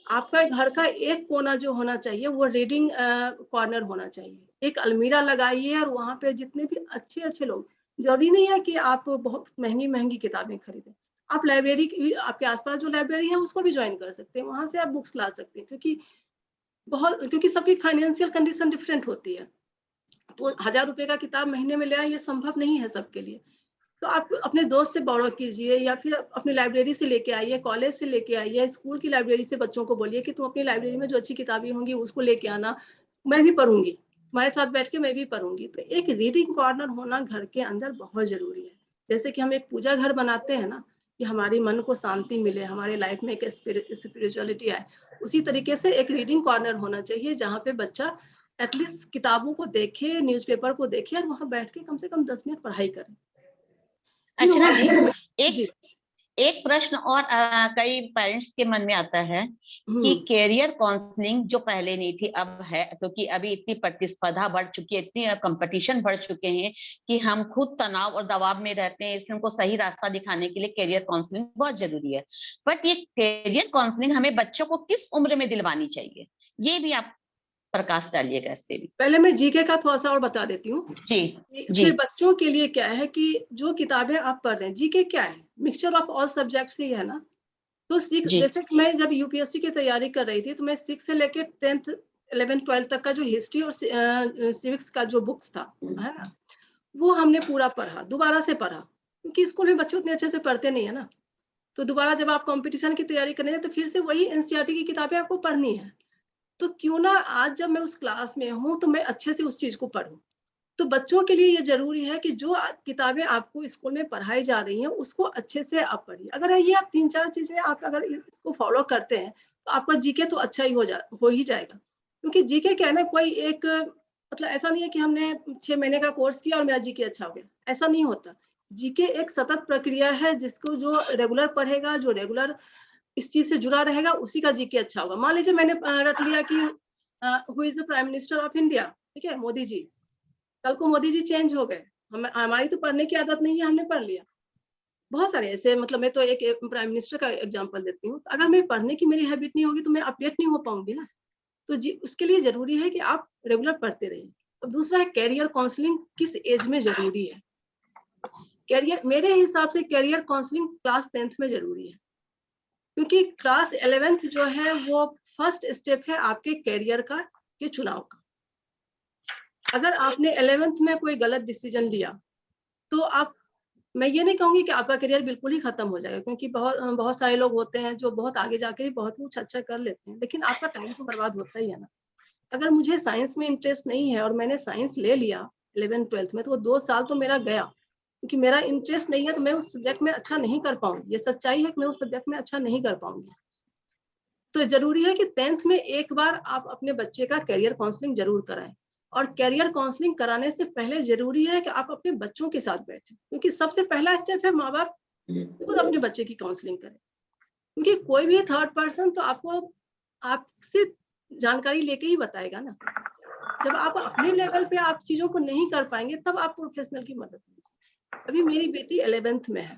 आपका घर का एक कोना जो होना चाहिए वो रीडिंग कॉर्नर होना चाहिए। एक अलमीरा लगाइए, और वहां पे जितने भी अच्छे अच्छे लोग, जरूरी नहीं है कि आप बहुत महंगी महंगी किताबें खरीदें, आप लाइब्रेरी, आपके आसपास जो लाइब्रेरी है उसको भी ज्वाइन कर सकते हैं, वहां से आप बुक्स ला सकते हैं। क्योंकि सबकी फाइनेंशियल कंडीशन डिफरेंट होती है, तो 1000 रुपए का किताब महीने में ले आए, ये संभव नहीं है सबके लिए। तो आप अपने दोस्त से बोरो कीजिए, या फिर अपनी लाइब्रेरी से लेके आइए, कॉलेज से लेके आइए, स्कूल की लाइब्रेरी से बच्चों को बोलिए कि तुम अपनी लाइब्रेरी में जो अच्छी किताबें होंगी उसको लेके आना, मैं भी पढ़ूंगी, तुम्हारे साथ बैठ के मैं भी पढ़ूंगी। तो एक रीडिंग कॉर्नर होना घर के अंदर बहुत जरूरी है। जैसे कि हम एक पूजा घर बनाते हैं ना, कि हमारी मन को शांति मिले, हमारे लाइफ में एक स्पिरिचुअलिटी आए, उसी तरीके से एक रीडिंग कॉर्नर होना चाहिए, जहाँ पे बच्चा एटलीस्ट किताबों को देखे, न्यूज़पेपर को देखे, और वहां बैठ के कम से कम 10 मिनट पढ़ाई करें। अर्चना जी, जी, एक प्रश्न और कई पेरेंट्स के मन में आता है कि कैरियर काउंसलिंग जो पहले नहीं थी अब है, क्योंकि अभी इतनी प्रतिस्पर्धा बढ़ चुकी है, इतनी कंपटीशन बढ़ चुके हैं कि हम खुद तनाव और दबाव में रहते हैं, इसलिए उनको सही रास्ता दिखाने के लिए कैरियर काउंसलिंग बहुत जरूरी है। बट ये कैरियर काउंसलिंग हमें बच्चों को किस उम्र में दिलवानी चाहिए, ये भी आप प्रकाश डालिएगा इस पे भी। पहले मैं जीके का थोड़ा सा और बता देती हूँ। जी जी। फिर बच्चों के लिए क्या है कि जो किताबें आप पढ़ रहे हैं, जीके क्या है, मिक्सचर ऑफ ऑल सब्जेक्ट्स ही है ना। तो जी जैसे कि मैं जब यूपीएससी की तैयारी कर रही थी, तो मैं 6 से लेके 10th 11th 12th तक का जो हिस्ट्री और सिविक्स का जो बुक्स था, है ना, वो हमने पूरा पढ़ा, दोबारा से पढ़ा। क्योंकि स्कूल में बच्चे उतने अच्छे से पढ़ते नहीं है ना, तो दोबारा जब आप कंपटीशन की तैयारी करेंगे तो फिर से वही एनसीईआरटी की किताबें आपको पढ़नी है। तो क्यों ना आज जब मैं उस क्लास में हूँ तो मैं अच्छे से उस चीज को पढूं। तो बच्चों के लिए ये जरूरी है कि जो किताबें आपको स्कूल में पढ़ाई जा रही हैं उसको अच्छे से आप पढ़िए। अगर ये आप 3-4 चीजें आप अगर इसको फॉलो करते हैं तो आपका जीके तो अच्छा ही हो ही जाएगा। क्योंकि जीके क्या है ना, कोई एक मतलब ऐसा नहीं है कि हमने 6 महीने का कोर्स किया और मेरा जीके अच्छा हो गया, ऐसा नहीं होता। जीके एक सतत प्रक्रिया है, जिसको जो रेगुलर पढ़ेगा, जो रेगुलर इस चीज से जुड़ा रहेगा, उसी का जीके अच्छा होगा। मान लीजिए मैंने रट लिया कि who is the prime minister of India, ठीक है, मोदी जी। कल को मोदी जी चेंज हो गए, हमारी तो पढ़ने की आदत नहीं है, हमने पढ़ लिया। बहुत सारे ऐसे, मतलब मैं तो एक प्राइम मिनिस्टर का एग्जांपल देती हूँ। अगर मैं पढ़ने की मेरी हैबिट नहीं होगी तो मैं अपडेट नहीं हो पाऊंगी ना। तो जी उसके लिए जरूरी है कि आप रेगुलर पढ़ते रहिए। और दूसरा है कैरियर काउंसलिंग किस एज में जरूरी है। कैरियर, मेरे हिसाब से कैरियर काउंसलिंग क्लास 10th में जरूरी है, क्योंकि क्लास 11th जो है वो फर्स्ट स्टेप है आपके कैरियर का, के चुनाव का। अगर आपने 11th में कोई गलत डिसीजन लिया तो आप, मैं ये नहीं कहूंगी कि आपका करियर बिल्कुल ही खत्म हो जाएगा, क्योंकि बहुत सारे लोग होते हैं जो बहुत आगे जाके भी बहुत कुछ अच्छा कर लेते हैं, लेकिन आपका टाइम तो बर्बाद होता ही है ना। अगर मुझे साइंस में इंटरेस्ट नहीं है और मैंने साइंस ले लिया 11th-12th में, तो वो 2 साल तो मेरा गया, क्योंकि मेरा इंटरेस्ट नहीं है तो मैं उस सब्जेक्ट में अच्छा नहीं कर पाऊंगी। ये सच्चाई है कि मैं उस सब्जेक्ट में अच्छा नहीं कर पाऊंगी। तो जरूरी है कि 10th में एक बार आप अपने बच्चे का कैरियर काउंसलिंग जरूर कराएं। और कैरियर काउंसलिंग कराने से पहले जरूरी है कि आप अपने बच्चों के साथ बैठें, क्योंकि सबसे पहला स्टेप है माँ बाप खुद अपने बच्चे की काउंसलिंग करें। क्योंकि कोई भी थर्ड पर्सन तो आपको आपसे जानकारी लेके ही बताएगा ना। जब आप अपने लेवल पे आप चीजों को नहीं कर पाएंगे तब आप प्रोफेशनल की मदद लीजिए। अभी मेरी बेटी 11th में है,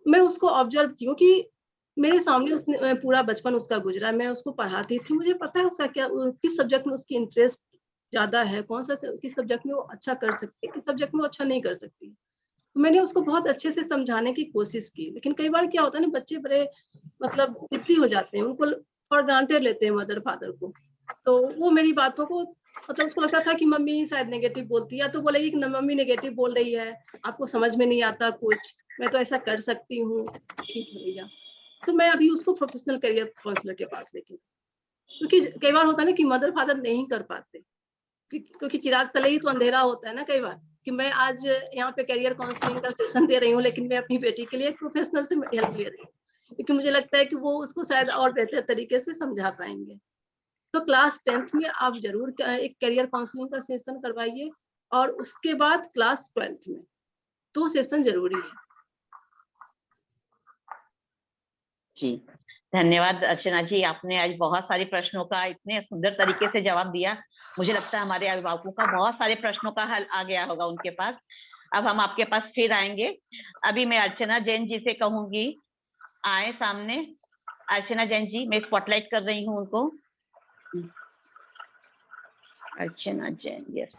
मैं उसको ऑब्जर्व की हूँ कि मेरे सामने उसने पूरा बचपन उसका गुजरा, मैं उसको पढ़ाती थी, मुझे पता है उसका क्या, किस सब्जेक्ट में उसकी इंटरेस्ट ज्यादा है, कौन सा किस सब्जेक्ट में वो अच्छा कर सकती है, किस सब्जेक्ट में वो अच्छा नहीं कर सकती। मैंने उसको बहुत अच्छे से समझाने की कोशिश की, लेकिन कई बार क्या होता है ना, बच्चे बड़े मतलब जिद्दी हो जाते हैं, उनको फॉर ग्रांटेड लेते हैं मदर फादर को। तो वो मेरी बातों को, मतलब उसको लगता था कि मम्मी शायद नेगेटिव बोलती है, या तो बोलेगी कि मम्मी नेगेटिव बोल रही है, आपको समझ में नहीं आता कुछ, मैं तो ऐसा कर सकती हूँ। ठीक है भैया, तो मैं अभी उसको प्रोफेशनल करियर काउंसलर के पास लेके, क्योंकि कई बार होता है ना कि मदर फादर नहीं कर पाते, क्योंकि चिराग तले ही तो अंधेरा होता है ना कई बार, कि मैं आज यहाँ पे करियर काउंसलिंग का सेशन दे रही हूँ, लेकिन मैं अपनी बेटी के लिए एक प्रोफेशनल से हेल्प ले रही हूँ, क्योंकि मुझे लगता है कि वो उसको शायद और बेहतर तरीके से समझा पाएंगे। तो क्लास 10th में आप जरूर एक करियर काउंसलिंग का सेशन करवाइए, और उसके बाद क्लास 12th में 2 सेशन जरूरी है। जी धन्यवाद अर्चना जी, आपने आज बहुत सारे प्रश्नों का इतने सुंदर तरीके से जवाब दिया। मुझे लगता है हमारे अभिभावकों का बहुत सारे प्रश्नों का हल आ गया होगा उनके पास। अब हम आपके पास फिर आएंगे। अभी मैं अर्चना जैन जी से कहूंगी आए सामने। अर्चना जैन जी, मैं स्पॉटलाइट कर रही हूँ उनको। Archana Jain, yes.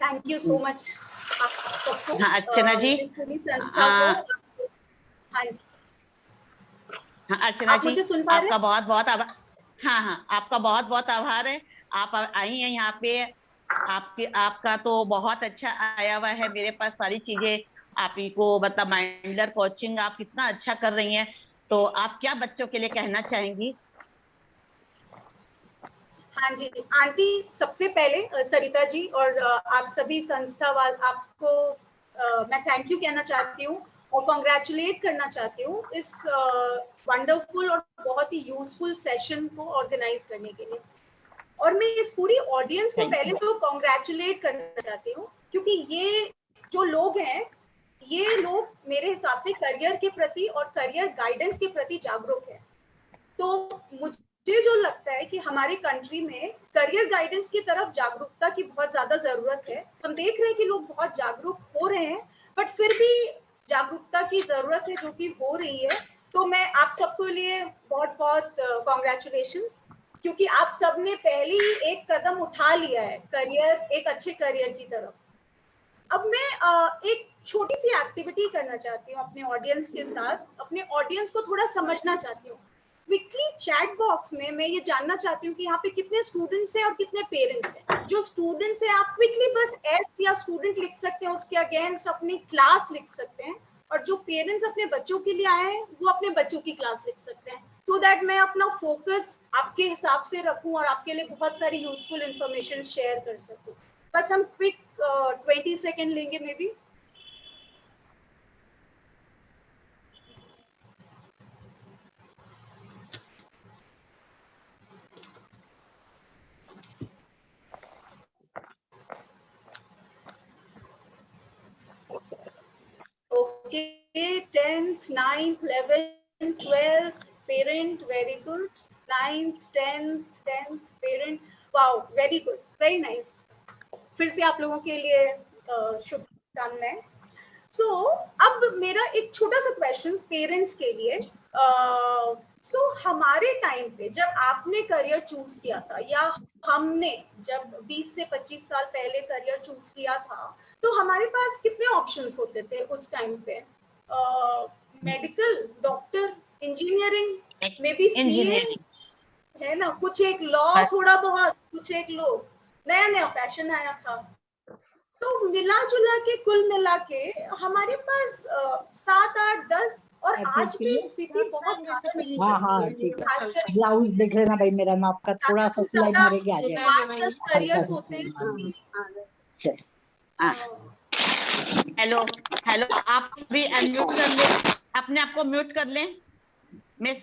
Thank you so much हाँ अर्चना जी, हाँ अर्चना जी, मुझे सुन पा रहे हैं? आपका बहुत बहुत आभार। हाँ, आपका बहुत बहुत आभार है, आप आई हैं यहाँ पे। आपका तो बहुत अच्छा आया हुआ है मेरे पास सारी चीजें। आप ही को मतलब माइंडलर कोचिंग आप कितना अच्छा कर रही हैं, तो आप क्या बच्चों के लिए कहना चाहेंगी? हाँ जी आंटी, सबसे पहले सरिता जी और आप सभी संस्था वाल आपको मैं थैंक यू कहना चाहती हूँ और कॉन्ग्रेचुलेट करना चाहती हूँ इस वंडरफुल और बहुत ही यूजफुल सेशन को ऑर्गेनाइज करने के लिए। और मैं इस पूरी ऑडियंस को पहले तो कॉन्ग्रेचुलेट करना चाहती हूँ, क्योंकि ये जो लोग हैं, ये लोग मेरे हिसाब से करियर के प्रति और करियर गाइडेंस के प्रति जागरूक है। तो मुझे जो लगता है कि हमारे कंट्री में करियर गाइडेंस की तरफ जागरूकता की बहुत ज्यादा जरूरत है। हम देख रहे हैं कि लोग बहुत जागरूक हो रहे हैं, बट फिर भी जागरूकता की जरूरत है जो कि हो रही है। तो मैं आप सबके लिए बहुत बहुत कॉन्ग्रेचुलेशंस, क्योंकि आप सबने पहले ही एक कदम उठा लिया है करियर, एक अच्छे करियर की तरफ। अब मैं एक छोटी सी एक्टिविटी करना चाहती हूँ अपने ऑडियंस के साथ, अपने ऑडियंस को थोड़ा समझना चाहती हूँ। क्विकली चैट बॉक्स में मैं ये जानना चाहती हूँ कि यहाँ पे कितने स्टूडेंट्स हैं और कितने पेरेंट्स हैं। जो स्टूडेंट्स हैं आप क्विकली बस एस या स्टूडेंट लिख सकते हैं, उसके अगेंस्ट अपनी क्लास लिख सकते हैं, और जो पेरेंट्स अपने बच्चों के लिए आए हैं वो अपने बच्चों की क्लास लिख सकते हैं, सो दैट मैं अपना फोकस आपके हिसाब से रखूं और आपके लिए बहुत सारी यूजफुल इंफॉर्मेशन शेयर कर सकूं। बस हम क्विक 20 सेकेंड लेंगे may be. Okay, 10th, 9th, 11th, 12th, parent, very good. 9th, 10th, parent, wow, very good, very nice. फिर से आप लोगों के लिए शुभकामनाएं। सो अब मेरा एक छोटा सा क्वेश्चन पेरेंट्स के लिए। सो हमारे टाइम पे जब आपने करियर चूज किया था, या हमने जब 20 से 25 साल पहले करियर चूज किया था, तो हमारे पास कितने ऑप्शंस होते थे उस टाइम पे? Medical, doctor, engineering, may be CA, है ना, कुछ एक लॉ, थोड़ा बहुत, कुछ एक लो, नया नया फैशन आया था। तो मिला जुला के कुल मिला के हमारे पास 7, 8, 10 और आज भी स्थिति बहुत ज्यादा। हाँ ठीक है, ब्लाउज देख लेना भाई, मेरा नाप का थोड़ा सा सिलाई मारे के आ जाएगा। करियर्स होते हैं। हेलो हेलो, आप भी अनम्यूट कर लें, अपने आप को म्यूट कर लें। मिस,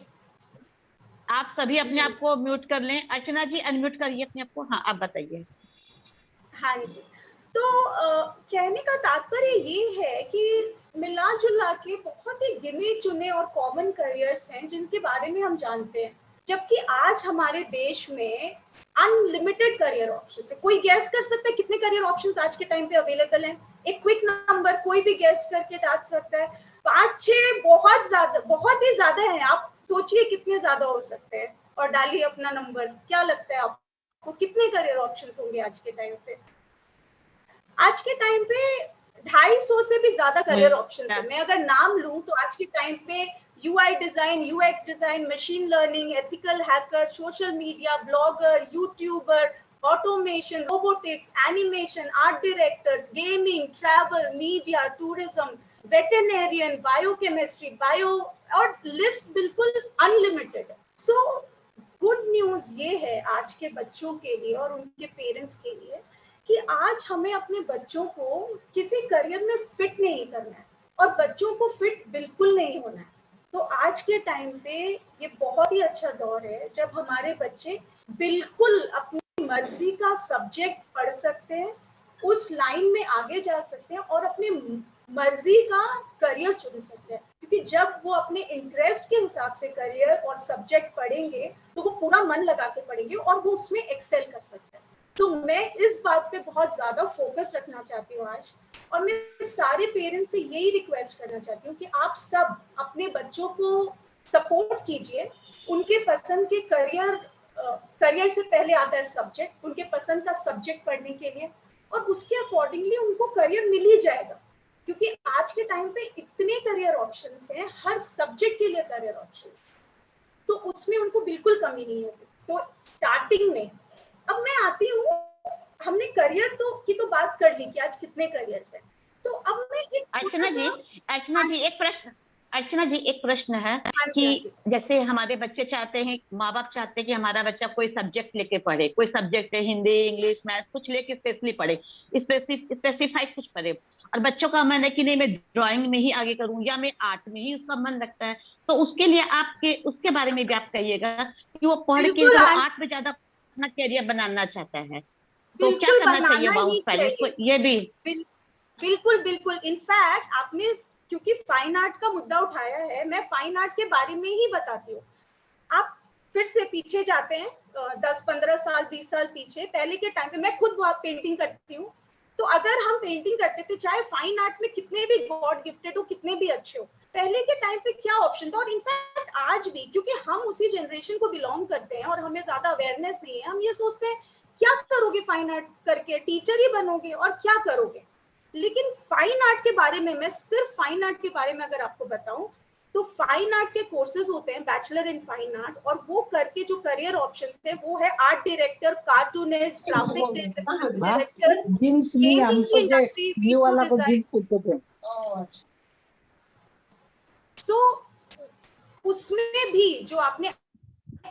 आप सभी अपने आप को म्यूट कर लें। अर्चना जी अनम्यूट करिए अपने आप को। हाँ, आप बताइए। हाँ जी, तो कहने का तात्पर्य ये है कि मिला जुला के बहुत ही गिने चुने और कॉमन करियर्स हैं जिनके बारे में हम जानते हैं, जबकि आज हमारे देश में अनलिमिटेड करियर ऑप्शन है। कोई गैस कर सकता है कितने करियर ऑप्शंस आज के टाइम पे अवेलेबल हैं? एक क्विक नंबर कोई भी गैस करके डाल सकता है। 5, 6, बहुत ज्यादा, बहुत ही ज्यादा है। आप सोचिए कितने ज्यादा हो सकते हैं और डालिए अपना नंबर। क्या लगता है आपको कितने करियर ऑप्शंस होंगे आज के टाइम पे? आज के टाइम पे 250 से भी ज्यादा करियर ऑप्शंस है। मैं अगर नाम लूं तो आज के टाइम पे UI design, UX design, machine learning, ethical hacker, social media, blogger, YouTuber, automation, robotics, animation, art director, gaming, travel, media, tourism, veterinarian, biochemistry, bio, और लिस्ट बिल्कुल अनलिमिटेड है। सो गुड न्यूज ये है आज के बच्चों के लिए और उनके पेरेंट्स के लिए कि आज हमें अपने बच्चों को किसी करियर में फिट नहीं करना है और बच्चों को फिट बिल्कुल नहीं होना है। तो आज के टाइम पे ये बहुत ही अच्छा दौर है जब हमारे बच्चे बिल्कुल अपनी मर्जी का सब्जेक्ट पढ़ सकते हैं, उस लाइन में आगे जा सकते हैं और अपनी मर्जी का करियर चुन सकते हैं, क्योंकि जब वो अपने इंटरेस्ट के हिसाब से करियर और सब्जेक्ट पढ़ेंगे तो वो पूरा मन लगा के पढ़ेंगे और वो उसमें एक्सेल कर सकते हैं। तो मैं इस बात पे बहुत ज्यादा फोकस रखना चाहती हूँ आज, और मैं सारे पेरेंट्स से यही रिक्वेस्ट करना चाहती हूँ कि आप सब अपने बच्चों को सपोर्ट कीजिए। उनके पसंद के करियर से पहले आता है सब्जेक्ट, उनके पसंद का सब्जेक्ट पढ़ने के लिए, और उसके अकॉर्डिंगली उनको करियर मिल ही जाएगा, क्योंकि आज के टाइम पे इतने करियर ऑप्शंस हैं, हर सब्जेक्ट के लिए करियर ऑप्शंस, तो उसमें उनको बिल्कुल कमी नहीं होगी। तो स्टार्टिंग में अब मैं आती हूँ, हमने करियर की तो बात कर ली कि आज कितने करियर्स हैं, तो अब मैं अर्चना जी एक प्रश्न है कि जैसे हमारे बच्चे चाहते हैं, माँ बाप चाहते हैं कि हमारा बच्चा कोई सब्जेक्ट लेके पढ़े, कोई सब्जेक्ट है हिंदी, इंग्लिश, मैथ, कुछ लेके स्पेशली पढ़े, स्पेसिफाइड कुछ पढ़े, और बच्चों का मन है कि नहीं मैं ड्राइंग में ही आगे करूं या मैं आर्ट में ही उसका मन लगता है, तो उसके लिए आपके उसके बारे में भी आप कहिएगा कि वो पढ़ के आर्ट में ज्यादा अपना करियर बनाना चाहता है, तो क्या करना चाहिए बहुत पहले? ये भी बिल्कुल इनफैक्ट आपने क्योंकि फाइन आर्ट का मुद्दा उठाया है, मैं फाइन आर्ट के बारे में ही बताती हूँ। आप फिर से पीछे जाते हैं 10, 15 साल, 20 साल पीछे, पहले के टाइम पे मैं खुद बहुत पेंटिंग करती हूँ, तो अगर हम पेंटिंग करते थे, चाहे फाइन आर्ट में कितने भी गॉड गिफ्टेड हो, कितने भी अच्छे हो, पहले के टाइम पे क्या ऑप्शन था? और इनफैक्ट आज भी, क्योंकि हम उसी जनरेशन को बिलोंग करते हैं और हमें ज्यादा अवेयरनेस नहीं है, हम ये सोचते हैं क्या करोगे फाइन आर्ट करके, टीचर ही बनोगे और क्या करोगे। लेकिन फाइन आर्ट के बारे में, मैं सिर्फ फाइन आर्ट के बारे में अगर आपको बताऊं तो फाइन आर्ट के कोर्सेज होते हैं, बैचलर इन फाइन आर्ट, और वो करके जो करियर ऑप्शंस थे वो है art director, cartoonist, graphic director, jeans नहीं, हम सोचे न्यू वाला को जींस पूछते थे। सो उसमें भी जो आपने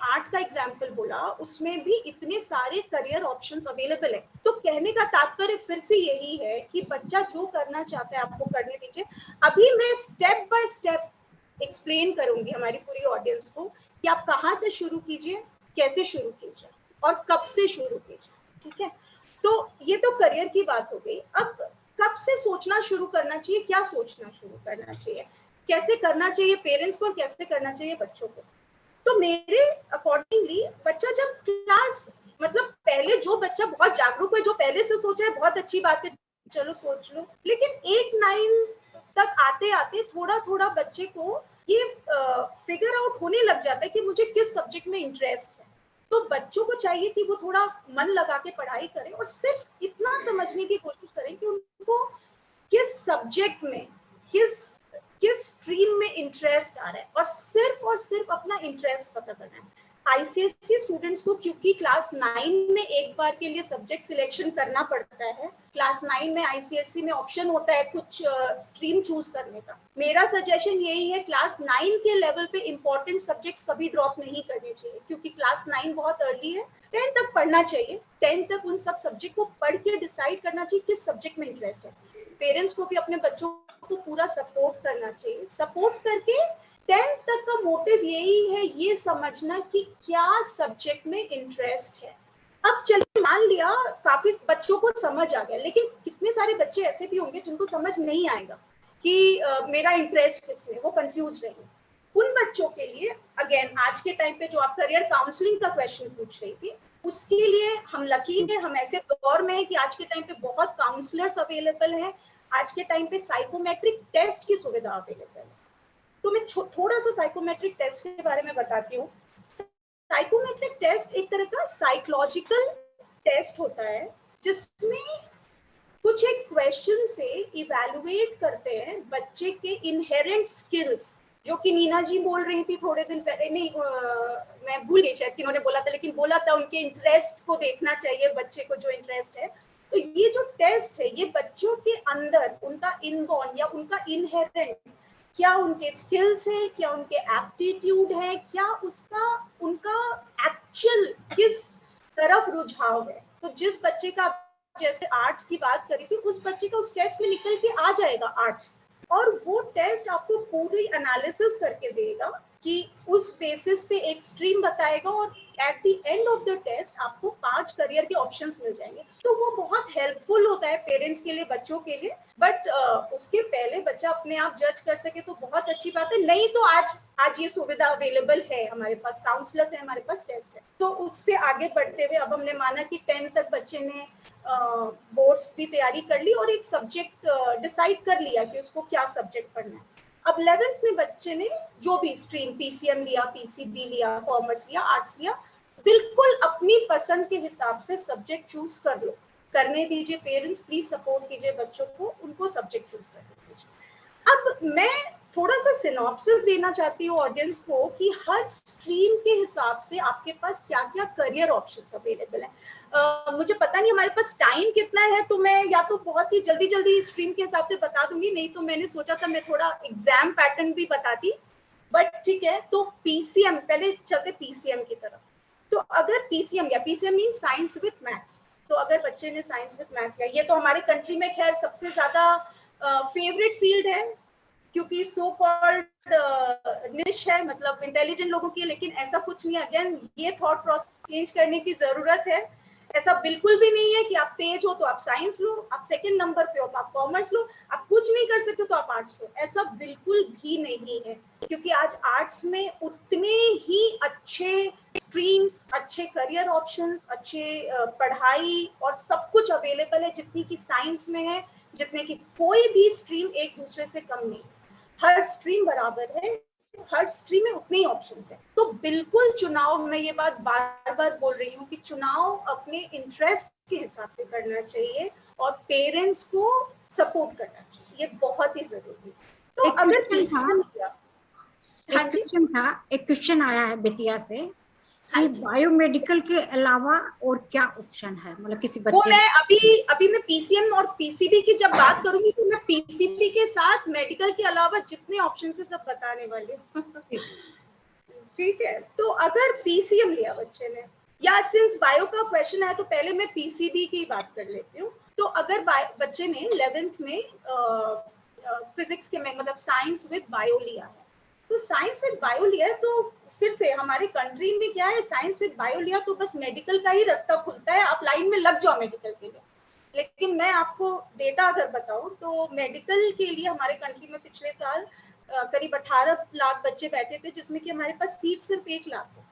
आर्ट का एग्जाम्पल बोला, उसमें भी इतने सारे करियर ऑप्शंस अवेलेबल है। तो कहने का तात्पर्य फिर से यही है कि बच्चा जो करना चाहता है आपको करने दीजिए। अभी मैं स्टेप बाय स्टेप एक्सप्लेन करूंगी हमारी पूरी ऑडियंस को कि आप कहाँ से शुरू कीजिए, कैसे शुरू कीजिए और कब से शुरू कीजिए, ठीक है। तो ये तो करियर की बात हो गई। अब कब से सोचना शुरू करना चाहिए, क्या सोचना शुरू करना चाहिए, कैसे करना चाहिए पेरेंट्स को और कैसे करना चाहिए बच्चों को। तो मेरे अकॉर्डिंगली बच्चा जब क्लास, मतलब पहले जो बच्चा बहुत जागरूक है, जो पहले से सोचा है, बहुत अच्छी बात है, चलो सोच लो, लेकिन 8-9 तक आते आते थोड़ा थोड़ा बच्चे को ये फिगर आउट होने लग जाता है कि मुझे किस सब्जेक्ट में इंटरेस्ट है। तो बच्चों को चाहिए कि वो थोड़ा मन लगा के पढ़ाई करें और सिर्फ इतना समझने की कोशिश करें कि उनको किस सब्जेक्ट में, किस स्ट्रीम में इंटरेस्ट आ रहा है, और सिर्फ अपना इंटरेस्ट पता करना है। आईसीएसई स्टूडेंट्स को क्योंकि क्लास 9 में एक बार के लिए सब्जेक्ट सिलेक्शन करना पड़ता है, क्लास 9 में आईसीएसई में ऑप्शन होता है कुछ स्ट्रीम चूज करने का। मेरा सजेशन यही है, क्लास 9 के लेवल पे इंपॉर्टेंट सब्जेक्ट्स कभी ड्रॉप नहीं करने चाहिए, क्योंकि क्लास 9 बहुत अर्ली है। 10 तक पढ़ना चाहिए, 10 तक उन सब सब्जेक्ट को पढ़ के डिसाइड करना चाहिए किस सब्जेक्ट में इंटरेस्ट है। पेरेंट्स को भी अपने बच्चों को पूरा सपोर्ट करना चाहिए। सपोर्ट करके 10th तक का मोटिव यही है, ये समझना कि क्या सब्जेक्ट में इंटरेस्ट है। अब चलिए मान लिया काफी बच्चों को समझ आ गया, लेकिन कितने सारे बच्चे ऐसे भी होंगे जिनको समझ नहीं आएगा कि मेरा इंटरेस्ट किसमें, वो कंफ्यूज रहेंगे। उन बच्चों के लिए अगेन आज के टाइम पे जो आप करियर काउंसलिंग का क्वेश्चन पूछ रही थी, उसके लिए हम लकी है, हम ऐसे दौर में है कि आज के टाइम पे बहुत काउंसलर्स अवेलेबल है। आज के टाइम पे साइकोमेट्रिक टेस्ट की सुविधा अवेलेबल है। तो मैं थोड़ा सा साइकोमेट्रिक टेस्ट के बारे में बताती हूँ। साइकोमेट्रिक टेस्ट एक तरह का साइकोलॉजिकल टेस्ट होता है, जिसमें कुछ एक क्वेश्चन से इवैल्यूएट करते हैं बच्चे के इनहेरेंट स्किल्स, जो कि नीना जी बोल रही थी थोड़े दिन पहले, नहीं मैं भूल गई शायद किन्होंने बोला था, लेकिन बोला था उनके इंटरेस्ट को देखना चाहिए, बच्चे को जो इंटरेस्ट है। तो ये जो टेस्ट है, ये बच्चों के अंदर उनका इनबॉर्न या उनका इनहेरेंट, क्या उनके स्किल्स हैं, क्या उनके एप्टीट्यूड है, क्या उनका एक्चुअल किस तरफ रुझाव है। तो जिस बच्चे का, जैसे आर्ट्स की बात करी थी, उस बच्चे का उस टेस्ट में निकल के आ जाएगा आर्ट्स, और वो टेस्ट आपको पूरी एनालिसिस करके देगा कि उस बेसिस पे एक स्ट्रीम बताएगा, और at the end of the test आपको 5 करियर के ऑप्शंस मिल जाएंगे। तो वो बहुत हेल्पफुल होता है पेरेंट्स के लिए, बच्चों के लिए। बट उसके पहले बच्चा अपने आप जज कर सके तो बहुत अच्छी बात है। नहीं तो आज ये सुविधा अवेलेबल है, हमारे पास काउंसलर्स है, हमारे पास टेस्ट है। तो उससे आगे बढ़ते हुए अब हमने माना कि 10 तक बच्चे ने बोर्ड्स की तैयारी कर ली और एक सब्जेक्ट डिसाइड कर लिया कि उसको क्या सब्जेक्ट पढ़ना है। अब 11th में बच्चे ने जो भी स्ट्रीम, पीसीएम लिया, पीसीबी लिया, कॉमर्स लिया, आर्ट्स लिया, बिल्कुल अपनी पसंद के हिसाब से सब्जेक्ट चूज कर लो, करने दीजिए। पेरेंट्स प्लीज सपोर्ट कीजिए बच्चों को, उनको सब्जेक्ट चूज करने दीजिए। अब मैं थोड़ा सा सिनॉप्सिस देना चाहती हूँ ऑडियंस को कि हर स्ट्रीम के हिसाब से आपके पास क्या क्या करियर ऑप्शंस अवेलेबल है। मुझे पता नहीं हमारे पास टाइम कितना है, तो मैं या तो बहुत ही जल्दी स्ट्रीम के हिसाब से बता दूंगी, नहीं तो मैंने सोचा था मैं थोड़ा एग्जाम पैटर्न भी बताती, बट ठीक है। तो पीसीएम, पहले चलते पीसीएम की तरफ। तो अगर पीसीएम या PCM mean science with maths, तो अगर बच्चे ने साइंस विद मैथ्स लिया, ये तो हमारे कंट्री में खैर सबसे ज्यादा फेवरेट फील्ड है, क्योंकि सो कॉल्ड निश है, मतलब इंटेलिजेंट लोगों की, लेकिन ऐसा कुछ नहीं। अगेन ये थॉट प्रोसेस चेंज करने की जरूरत है। ऐसा बिल्कुल भी नहीं है कि आप तेज हो तो आप साइंस लो, आप सेकंड नंबर पे हो तो आप कॉमर्स लो, आप कुछ नहीं कर सकते तो आप आर्ट्स लो, ऐसा बिल्कुल भी नहीं है। क्योंकि आज आर्ट्स में उतने ही अच्छे स्ट्रीम्स, अच्छे करियर ऑप्शंस, अच्छे पढ़ाई और सब कुछ अवेलेबल है, जितनी की साइंस में है, जितने की कोई भी स्ट्रीम एक दूसरे से कम नहीं। हर स्ट्रीम बराबर है, हर स्ट्रीम में उतने ही ऑप्शंस है। तो बिल्कुल चुनाव, मैं ये बात बार बार बोल रही हूँ कि चुनाव अपने इंटरेस्ट के हिसाब से करना चाहिए, और पेरेंट्स को सपोर्ट करना चाहिए, ये बहुत ही जरूरी है। तो अगर एक क्वेश्चन आया है बेतिया से कि बायोमेडिकल के अलावा और क्या ऑप्शन है, मतलब किसी बच्चे वो मैं अभी मैं पीसीएम और पीसीबी की जब बात करूंगी तो मैं पीसीबी के साथ मेडिकल के अलावा जितने ऑप्शन है सब बताने वाली हूँ। ठीक है, तो अगर पीसीएम लिया बच्चे ने, या सिंस बायो का क्वेश्चन है तो पहले मैं पीसीबी की बात कर लेती हूँ। तो अगर बच्चे ने 11th में फिजिक्स के में मतलब साइंस विद बायो लिया है, तो साइंस विद बायो लिया है तो फिर से हमारे कंट्री में क्या है, साइंस विद बायो लिया तो बस मेडिकल का ही रास्ता खुलता है, आप लाइन में लग जाओ मेडिकल के लिए। लेकिन मैं आपको डेटा अगर बताऊं तो मेडिकल के लिए हमारे कंट्री में पिछले साल करीब 18 लाख बच्चे बैठे थे, जिसमें कि हमारे पास सीट सिर्फ 1 लाख है।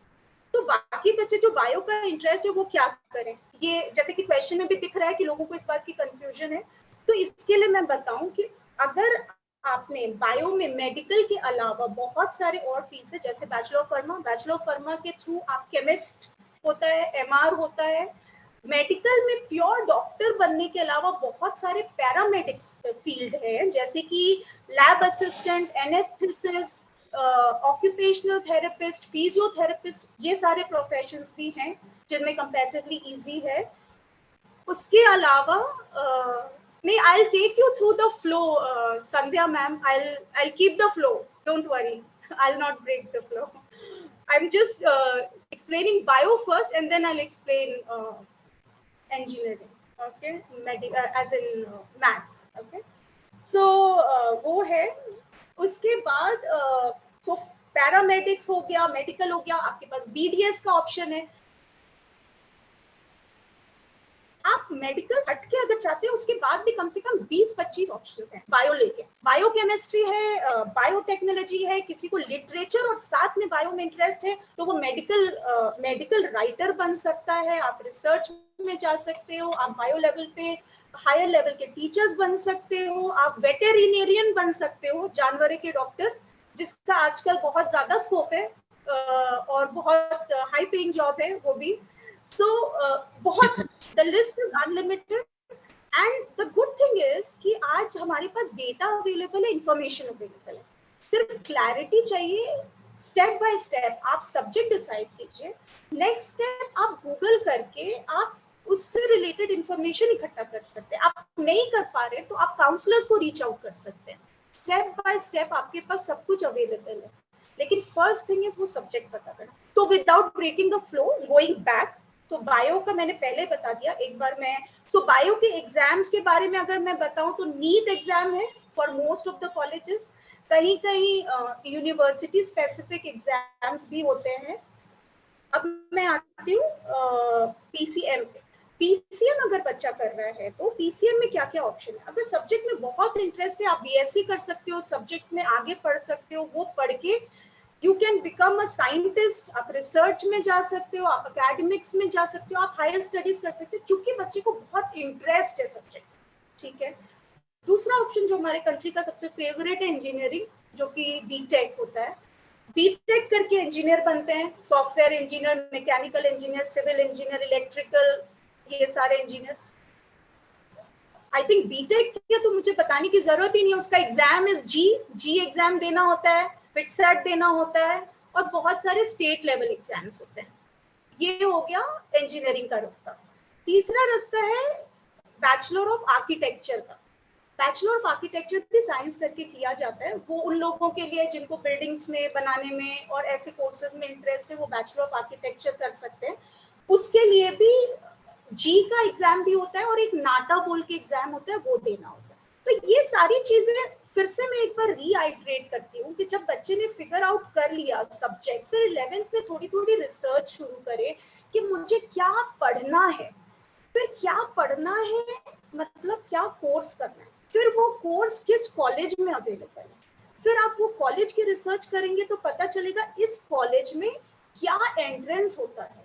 तो बाकी बच्चे जो बायो का इंटरेस्ट है वो क्या करें, ये जैसे कि क्वेश्चन में भी दिख रहा है कि लोगों को इस बात की कंफ्यूजन है। तो इसके लिए मैं बताऊं कि अगर आपने बायो में मेडिकल के अलावा बहुत सारे और फील्ड्स है, जैसे बैचलर ऑफ फार्मा के थ्रू आप केमिस्ट होता है, एमआर होता है। मेडिकल में प्योर डॉक्टर बनने के अलावा बहुत सारे पैरामेडिक्स फील्ड है, जैसे कि lab assistant, anaesthetist, occupational therapist, physiotherapist, ये सारे प्रोफेशंस भी हैं जिनमें कंपैरेटिवली इजी है। उसके अलावा I'll take you through the flow, Sandhya ma'am. I'll keep the flow. Don't worry. I'll not break the flow. I'm just explaining bio first, and then I'll explain engineering. Okay, as in maths. Okay. So वो है. उसके बाद so paramedics हो गया, medical हो गया, आपके पास BDS का ऑप्शन है। आप मेडिकल हट के अगर चाहते हैं उसके बाद भी कम से कम 20-25 ऑप्शंस हैं बायो लेके। बायो केमिस्ट्री है, बायोटेक्नोलॉजी है, किसी को लिटरेचर और साथ में बायो में इंटरेस्ट है तो वो मेडिकल राइटर बन सकता है, आप रिसर्च में जा सकते हो, आप बायो लेवल पे हायर लेवल के टीचर्स बन सकते हो, आप वेटेरिनेरियन बन सकते हो, जानवरों के डॉक्टर, जिसका आजकल बहुत ज्यादा स्कोप है और बहुत हाई पेइंग जॉब है वो भी। So बहुत the list is unlimited and the good thing is कि आज हमारे पास डेटा अवेलेबल है, इंफॉर्मेशन अवेलेबल है, सिर्फ क्लैरिटी चाहिए। स्टेप बाय स्टेप आप सब्जेक्ट डिसाइड कीजिए, नेक्स्ट स्टेप आप गूगल करके आप उससे रिलेटेड इंफॉर्मेशन इकट्ठा कर सकते हैं। आप नहीं कर पा रहे तो आप काउंसलर्स को रीच आउट कर सकते हैं। स्टेप बाय स्टेप आपके पास सब कुछ अवेलेबल है, लेकिन फर्स्ट थिंग इज वो सब्जेक्ट पता करना। तो without breaking the flow, going back, तो बायो का मैंने पहले बता दिया एक बार मैं। सो बायो के एग्जाम्स के बारे में अगर मैं बताऊं तो नीट एग्जाम है for most of the colleges, कहीं कहीं यूनिवर्सिटी स्पेसिफिक एग्जाम्स भी होते हैं। अब मैं आती हूँ पीसीएम पे। पीसीएम अगर बच्चा कर रहा है तो पीसीएम में क्या क्या ऑप्शन है। अगर सब्जेक्ट में बहुत इंटरेस्ट है आप बीएससी कर सकते हो, सब्जेक्ट में आगे पढ़ सकते हो, वो पढ़ के you can become a scientist, आप रिसर्च में जा सकते हो, आप एकेडमिक्स में जा सकते हो, आप हायर स्टडीज कर सकते हो, क्योंकि बच्चे को बहुत इंटरेस्ट है सब्जेक्ट। ठीक है। दूसरा ऑप्शन जो हमारे कंट्री का सबसे फेवरेट है इंजीनियरिंग, जो कि बीटेक होता है। बीटेक करके इंजीनियर बनते हैं, software engineer, mechanical engineer, civil engineer, electrical, ये सारे इंजीनियर। आई थिंक बीटेक किया तो मुझे बताने की जरूरत ही नहीं है, उसका एग्जाम इज जी एग्जाम देना होता है, फिटसेट देना होता है और बहुत सारे स्टेट लेवल एग्जाम्स होते हैं। ये हो गया इंजीनियरिंग का रास्ता। तीसरा रास्ता है बैचलर ऑफ आर्किटेक्चर का। बैचलर ऑफ आर्किटेक्चर भी साइंस करके किया जाता है, वो उन लोगों के लिए जिनको बिल्डिंग्स में बनाने में और ऐसे कोर्सेज में इंटरेस्ट है, वो बैचलर ऑफ आर्किटेक्चर कर सकते हैं। उसके लिए भी जी का एग्जाम भी होता है और एक नाटा बोल के एग्जाम होता है, वो देना होता है। तो ये सारी चीजें फिर से मैं एक बार रीआइट्रेट करती हूँ कि जब बच्चे ने फिगर आउट कर लिया सब्जेक्ट, फिर 11th में थोड़ी थोड़ी रिसर्च शुरू करे कि मुझे क्या पढ़ना है, फिर क्या पढ़ना है मतलब क्या कोर्स करना है, फिर वो कोर्स किस कॉलेज में अवेलेबल है, फिर आप वो कॉलेज की रिसर्च करेंगे तो पता चलेगा इस कॉलेज में क्या एंट्रेंस होता है।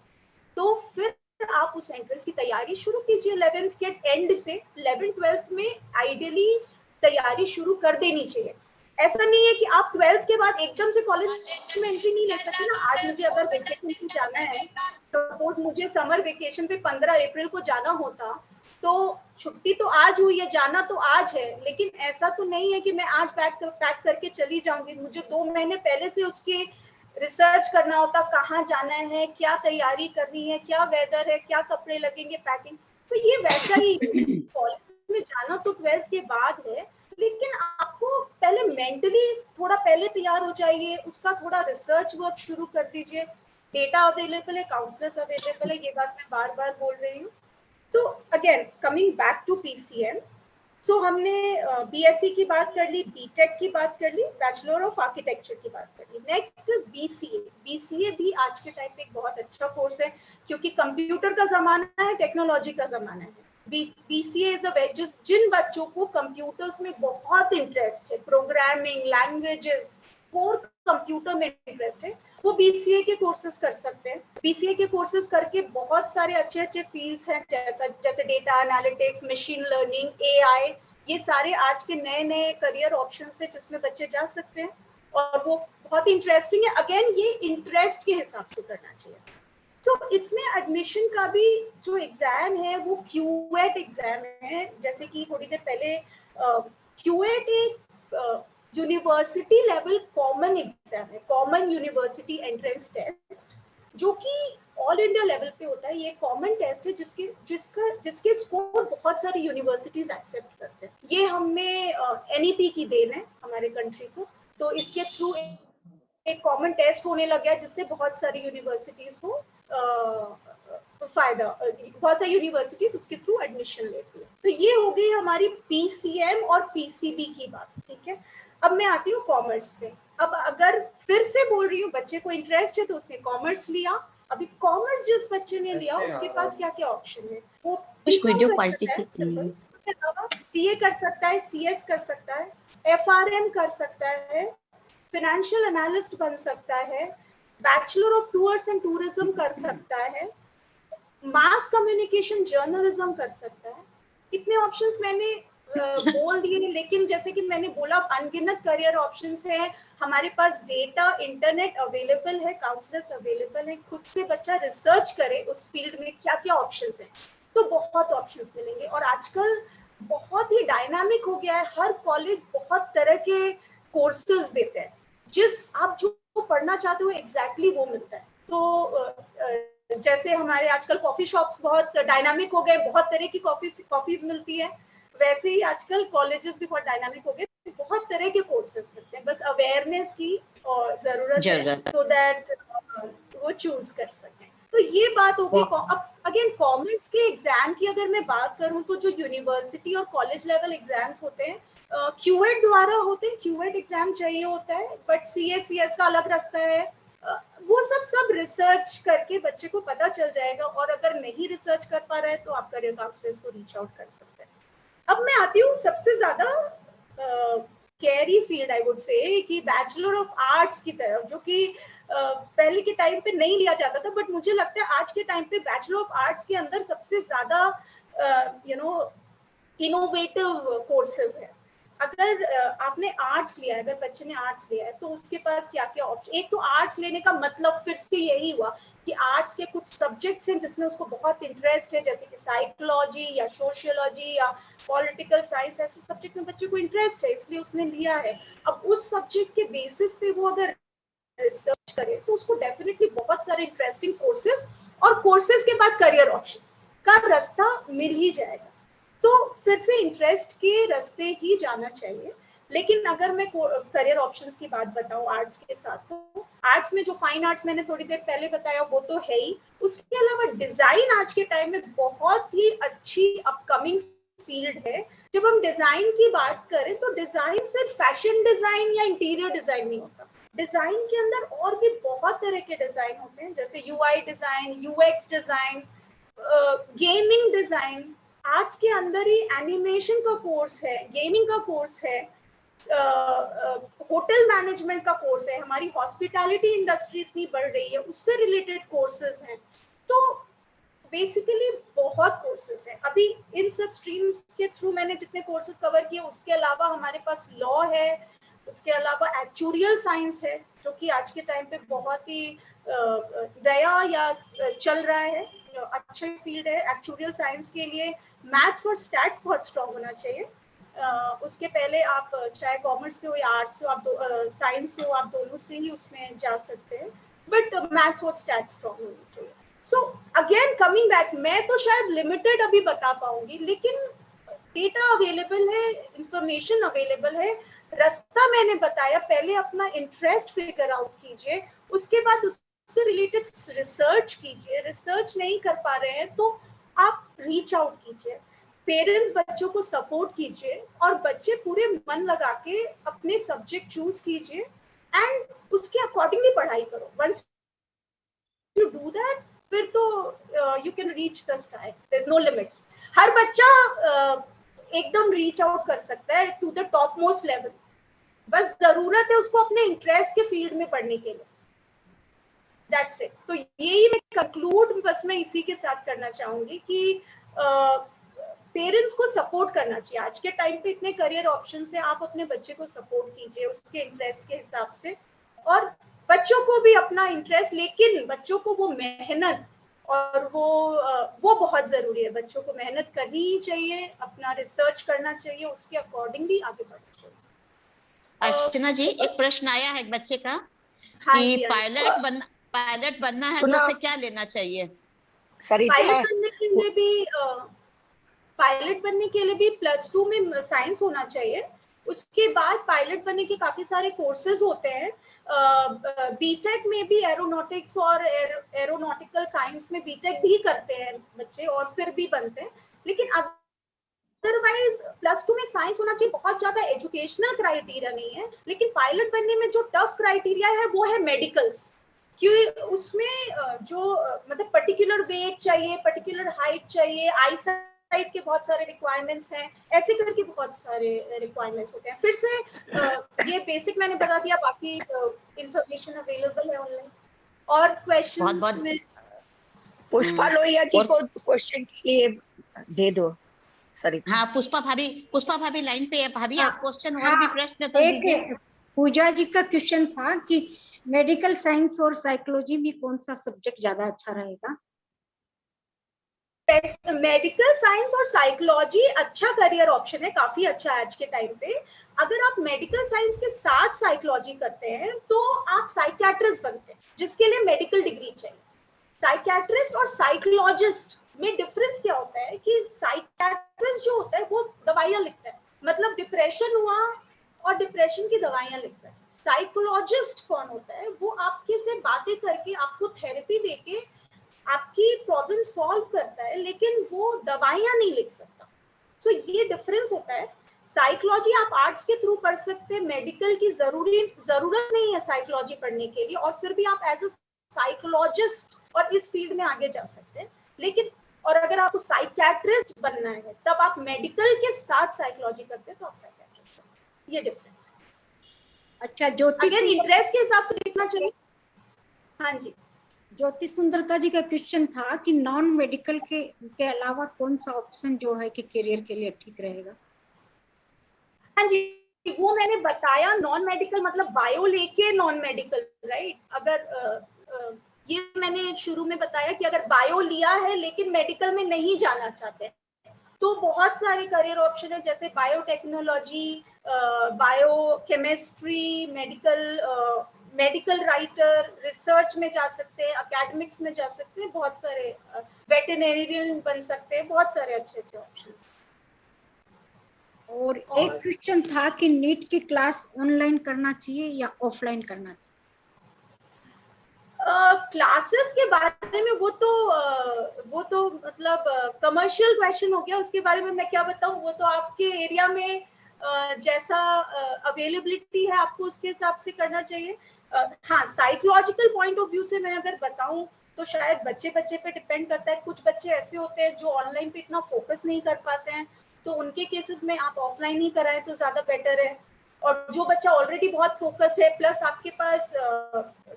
तो फिर आप उस एंट्रेंस की तैयारी शुरू कीजिए 11th के एंड से। 11th-12th में आइडियली तैयारी शुरू कर देनी चाहिए। ऐसा नहीं है कि आप 12th के बाद एकदम से कॉलेज में एंट्री नहीं ले सकते ना। आज मुझे अगर वेकेशन पे जाना है, सपोज मुझे समर वेकेशन पे 15 अप्रैल को जाना होता तो छुट्टी तो आज हुई है, जाना तो आज है, लेकिन ऐसा तो नहीं है कि मैं आज पैक करके चली जाऊंगी। मुझे 2 महीने पहले से उसके रिसर्च करना होता, कहाँ जाना है, क्या तैयारी करनी है, क्या वेदर है, क्या कपड़े लगेंगे, पैकिंग। तो ये वैसा ही कॉलेज में जाना तो 12th के बाद है, लेकिन आपको पहले मेंटली थोड़ा पहले तैयार हो जाइए, उसका थोड़ा रिसर्च वर्क शुरू कर दीजिए। डेटा अवेलेबल है, काउंसलर्स अवेलेबल है, ये बात मैं बार बार बोल रही हूँ। तो again coming back to PCM, so हमने BSc की बात कर ली, BTech की बात कर ली, बैचलर ऑफ आर्किटेक्चर की बात कर ली। Next is BCA। BCA भी आज के टाइम पे एक बहुत अच्छा कोर्स है, क्योंकि कंप्यूटर का जमाना है, टेक्नोलॉजी का जमाना है। BCA इज अ जिन बच्चों को कंप्यूटर्स में बहुत इंटरेस्ट है, प्रोग्रामिंग, लैंग्वेजेस, कोर कंप्यूटर में इंटरेस्ट है, वो BCA के कोर्सेज कर सकते हैं। BCA के कोर्सेज करके बहुत सारे अच्छे अच्छे फील्ड्स हैं, जैसे data analytics, machine learning, AI, ये सारे आज के नए नए करियर ऑप्शंस है जिसमें बच्चे जा सकते हैं, और वो बहुत इंटरेस्टिंग है। अगेन ये इंटरेस्ट के हिसाब से करना चाहिए। तो इसमें एडमिशन का भी जो एग्जाम है वो QET एग्जाम है। जैसे कि थोड़ी देर पहले QET एक यूनिवर्सिटी लेवल कॉमन एग्जाम है, कॉमन यूनिवर्सिटी एंट्रेंस टेस्ट, जो कि ऑल इंडिया लेवल पे होता है। ये कॉमन टेस्ट है जिसके स्कोर बहुत सारी यूनिवर्सिटीज एक्सेप्ट करते हैं। ये हमें NEP की देन है हमारे कंट्री को। तो इसके थ्रू एक कॉमन टेस्ट होने लग गया, जिससे बहुत सारी यूनिवर्सिटीज को फायदा, बहुत सारी यूनिवर्सिटीज उसके थ्रू एडमिशन लेती है। तो ये हो गई हमारी PCM और PCB की बात, ठीक है। अब मैं आती हूँ कॉमर्स पे। अब अगर फिर से बोल रही हूँ, बच्चे को इंटरेस्ट है तो उसने कॉमर्स लिया। अभी कॉमर्स जिस बच्चे ने लिया उसके पास क्या क्या ऑप्शन है, वो CA कर सकता है, CS कर सकता है, FRM कर सकता है, फाइनेंशियल एनालिस्ट बन सकता है, bachelor of tours and tourism कर सकता है, मास कम्युनिकेशन जर्नलिज्म कर सकता है। इतने ऑप्शंस मैंने बोल दिए, लेकिन जैसे कि मैंने बोला अनगिनत करियर ऑप्शंस हैं हमारे पास। डेटा इंटरनेट अवेलेबल है, काउंसलर्स अवेलेबल है, खुद से बच्चा रिसर्च करे उस फील्ड में क्या क्या ऑप्शंस हैं, तो बहुत ऑप्शंस मिलेंगे। और आजकल बहुत ही डायनामिक हो गया है, हर कॉलेज बहुत तरह के कोर्सेज देते हैं, आप जो पढ़ना चाहते हो एग्जैक्टली वो मिलता है। तो जैसे हमारे आजकल कॉफी शॉप्स बहुत डायनामिक हो गए, बहुत तरह की कॉफीज मिलती है, वैसे ही आजकल कॉलेजेस भी बहुत डायनामिक हो गए, बहुत तरह के कोर्सेज मिलते हैं। बस अवेयरनेस की और जरूरत है, सो दैट वो चूज कर सकें। तो ये बात होगी। अब अगेन कॉमर्स के एग्जाम की अगर मैं बात करूं, तो जो यूनिवर्सिटी और कॉलेज लेवल एग्जाम्स होते हैं QET द्वारा होते हैं, QET एग्जाम चाहिए होता है, बट CS का अलग रास्ता है। वो सब रिसर्च करके बच्चे को पता चल जाएगा, और अगर नहीं रिसर्च कर पा रहा है तो आप करियर काउंसलर्स को रीच आउट कर सकते हैं। अब मैं आती हूँ सबसे ज्यादा carry field, I would say, कि बैचलर ऑफ आर्ट्स की तरफ, जो कि पहले के टाइम पे नहीं लिया जाता था, बट मुझे लगता है आज के टाइम पे बैचलर ऑफ आर्ट्स के अंदर सबसे ज्यादा इनोवेटिव कोर्सेज है। अगर आपने आर्ट्स लिया है, अगर बच्चे ने आर्ट्स लिया है, तो उसके पास क्या क्या ऑप्शन। एक तो आर्ट्स लेने का मतलब फिर से यही हुआ कि आर्ट्स के कुछ सब्जेक्ट्स हैं जिसमें उसको बहुत इंटरेस्ट है, जैसे कि साइकोलॉजी या सोशियोलॉजी या पॉलिटिकल साइंस, ऐसे सब्जेक्ट में बच्चे को इंटरेस्ट है, इसलिए उसने लिया है। अब उस सब्जेक्ट के बेसिस पे वो अगर रिसर्च करे तो उसको डेफिनेटली बहुत सारे इंटरेस्टिंग कोर्सेज, और कोर्सेज के बाद करियर ऑप्शंस का रास्ता मिल ही जाएगा। तो फिर से इंटरेस्ट के रास्ते ही जाना चाहिए। लेकिन अगर मैं करियर ऑप्शंस की बात बताऊं आर्ट्स के साथ, तो आर्ट्स में जो फाइन आर्ट्स मैंने थोड़ी देर पहले बताया वो तो है ही, उसके अलावा डिजाइन आज के टाइम में बहुत ही अच्छी अपकमिंग फील्ड है। जब हम डिजाइन की बात करें तो डिजाइन सिर्फ फैशन डिजाइन या इंटीरियर डिजाइन नहीं होता, डिजाइन के अंदर और भी बहुत तरह के डिजाइन होते हैं, जैसे UI design, UX design, gaming design. Arts के अंदर ही एनिमेशन का कोर्स है, गेमिंग का कोर्स है, होटल मैनेजमेंट का कोर्स है, हमारी हॉस्पिटैलिटी इंडस्ट्री इतनी बढ़ रही है, उससे रिलेटेड कोर्सेज हैं। तो बेसिकली बहुत कोर्सेज हैं। अभी इन सब स्ट्रीम्स के थ्रू मैंने जितने कोर्सेज कवर किए, उसके अलावा हमारे पास लॉ है, उसके अलावा एक्चुरियल साइंस है, जो कि आज के टाइम पे बहुत ही नया या चल रहा है, अच्छा फील्ड है। एक्चुअल साइंस के लिए मैथ्स और स्टैट्स बहुत स्ट्रांग होना चाहिए। उसके पहले आप चाहे कॉमर्स से हो या आर्ट्स से हो, आप साइंस से हो, आप दोनों से ही उसमें जा सकते हैं, बट मैथ्स और स्टैट्स स्ट्रांग होनी चाहिए। सो अगेन कमिंग बैक, मैं तो शायद लिमिटेड अभी बता पाऊंगी, लेकिन डेटा अवेलेबल है, इंफॉर्मेशन अवेलेबल है, रास्ता मैंने बताया। पहले अपना इंटरेस्ट फिगर आउट कीजिए, उसके बाद उससे रिलेटेड रिसर्च कीजिए। रिसर्च नहीं कर पा रहे हैं तो आप रीच आउट कीजिए, पेरेंट्स बच्चों को सपोर्ट कीजिए और बच्चे पूरे मन लगा के अपने सब्जेक्ट चूज कीजिए एंड उसके अकॉर्डिंगली पढ़ाई करो। वंस यू डू दैट, फिर तो you can reach the sky, there is no limits. हर बच्चा एकदम रीच आउट कर सकता है to the top most level, बस जरूरत है उसको अपने इंटरेस्ट के फील्ड में पढ़ने के लिए। That's it. तो यही मैं कंक्लूड बस मैं इसी के साथ करना चाहूंगी कि पेरेंट्स को सपोर्ट करना चाहिए। आज के टाइम पे इतने करियर ऑप्शन है, आप अपने बच्चे को सपोर्ट कीजिए उसके इंटरेस्ट के हिसाब से, और बच्चों को भी अपना इंटरेस्ट, लेकिन बच्चों को वो मेहनत और वो बहुत जरूरी है। बच्चों को मेहनत करनी ही चाहिए, अपना रिसर्च करना चाहिए, उसके अकॉर्डिंगली आगे बढ़ना चाहिए। अर्चना जी, एक प्रश्न आया है बच्चे का कि पायलट बनना है तो उसे क्या लेना चाहिए? पायलट बनने के लिए भी +2 में साइंस होना चाहिए। उसके बाद पायलट बनने के काफी सारे कोर्सेज होते हैं। बीटेक में भी एरोनॉटिक्स और एरोनॉटिकल साइंस में बीटेक भी करते हैं बच्चे और फिर भी बनते हैं, लेकिन अदरवाइज +2 में साइंस होना चाहिए। बहुत ज्यादा एजुकेशनल क्राइटेरिया नहीं है, लेकिन पायलट बनने में जो टफ क्राइटेरिया है वो है मेडिकल्स, क्योंकि उसमें जो मतलब पर्टिकुलर वेट चाहिए, पर्टिकुलर हाइट चाहिए, आई साइट के बहुत सारे रिक्वायरमेंट्स हैं, ऐसे करके बहुत सारे रिक्वायरमेंट्स होते हैं। फिर से ये बेसिक मैंने बता दिया, बाकी इंफॉर्मेशन अवेलेबल है ऑनलाइन। और क्वेश्चंस में पुष्पा लोहिया जी को क्वेश्चन के लिए दे दो। सरिता। हाँ, पुष्पा भाभी लाइन पे है। भाभी आप क्वेश्चन और भी प्रश्न तो दीजिए। पूजा जी का क्वेश्चन था कि मेडिकल साइंस और साइकोलॉजी में कौन सा सब्जेक्ट ज्यादा अच्छा रहेगा? मेडिकल साइंस और साइकोलॉजी अच्छा करियर ऑप्शन है, काफी अच्छा है आज के टाइम पे। अगर आप मेडिकल साइंस के साथ साइकोलॉजी करते हैं तो आप साइकियाट्रिस्ट बनते हैं, जिसके लिए मेडिकल डिग्री चाहिए। साइकियाट्रिस्ट और साइकोलॉजिस्ट में डिफरेंस क्या होता है कि साइकियाट्रिस्ट जो होता है वो दवाइयां लिखता है, मतलब डिप्रेशन हुआ और डिप्रेशन की दवाइयां लिखता है। साइकोलॉजिस्ट कौन होता है? वो आपके से बातें करके, आपको थेरेपी देके आपकी प्रॉब्लम सॉल्व करता है, लेकिन वो दवाइयां नहीं लिख सकता। तो ये डिफरेंस होता है। साइकोलॉजी आप आर्ट्स के थ्रू पढ़ सकते हैं, मेडिकल की जरूरत नहीं है साइकोलॉजी पढ़ने के लिए, और फिर भी आप एज अ साइकोलॉजिस्ट और इस फील्ड में आगे जा सकते हैं। लेकिन और अगर आपको साइकियाट्रिस्ट बनना है तब आप मेडिकल के साथ साइकोलॉजी करते हैं तो आप साइकियाट्रिस्ट। ये डिफरेंस है। अच्छा, ज्योति अगर इंटरेस्ट के हिसाब से देखना चाहिए। हाँ जी, ज्योति सुंदरका जी का क्वेश्चन था कि नॉन मेडिकल के अलावा कौन सा ऑप्शन जो है कि करियर के लिए ठीक रहेगा? हाँ जी, वो मैंने बताया। नॉन मेडिकल मतलब बायो लेके नॉन मेडिकल, राइट? अगर ये मैंने शुरू में बताया कि अगर बायो लिया है लेकिन मेडिकल में नहीं जाना चाहते तो बहुत सारे करियर ऑप्शन है, जैसे biotechnology, biochemistry, medical writer, research में जा सकते हैं, एकेडमिक्स में जा सकते हैं, बहुत सारे वेटरनरियन बन सकते हैं, बहुत सारे अच्छे अच्छे ऑप्शन। और एक क्वेश्चन था कि नीट की क्लास ऑनलाइन करना चाहिए या ऑफलाइन करना चाहिए? क्लासेस के बारे में वो तो मतलब कमर्शियल क्वेश्चन हो गया, उसके बारे में मैं क्या बताऊं। वो तो आपके एरिया में जैसा अवेलेबिलिटी है आपको उसके हिसाब से करना चाहिए। हाँ, साइकोलॉजिकल पॉइंट ऑफ व्यू से मैं अगर बताऊं तो शायद बच्चे पे डिपेंड करता है। कुछ बच्चे ऐसे होते हैं जो ऑनलाइन पे इतना फोकस नहीं कर पाते हैं, तो उनके केसेस में आप ऑफलाइन ही कराएं तो ज्यादा बेटर है। और जो बच्चा ऑलरेडी बहुत फोकस्ड है, प्लस आपके पास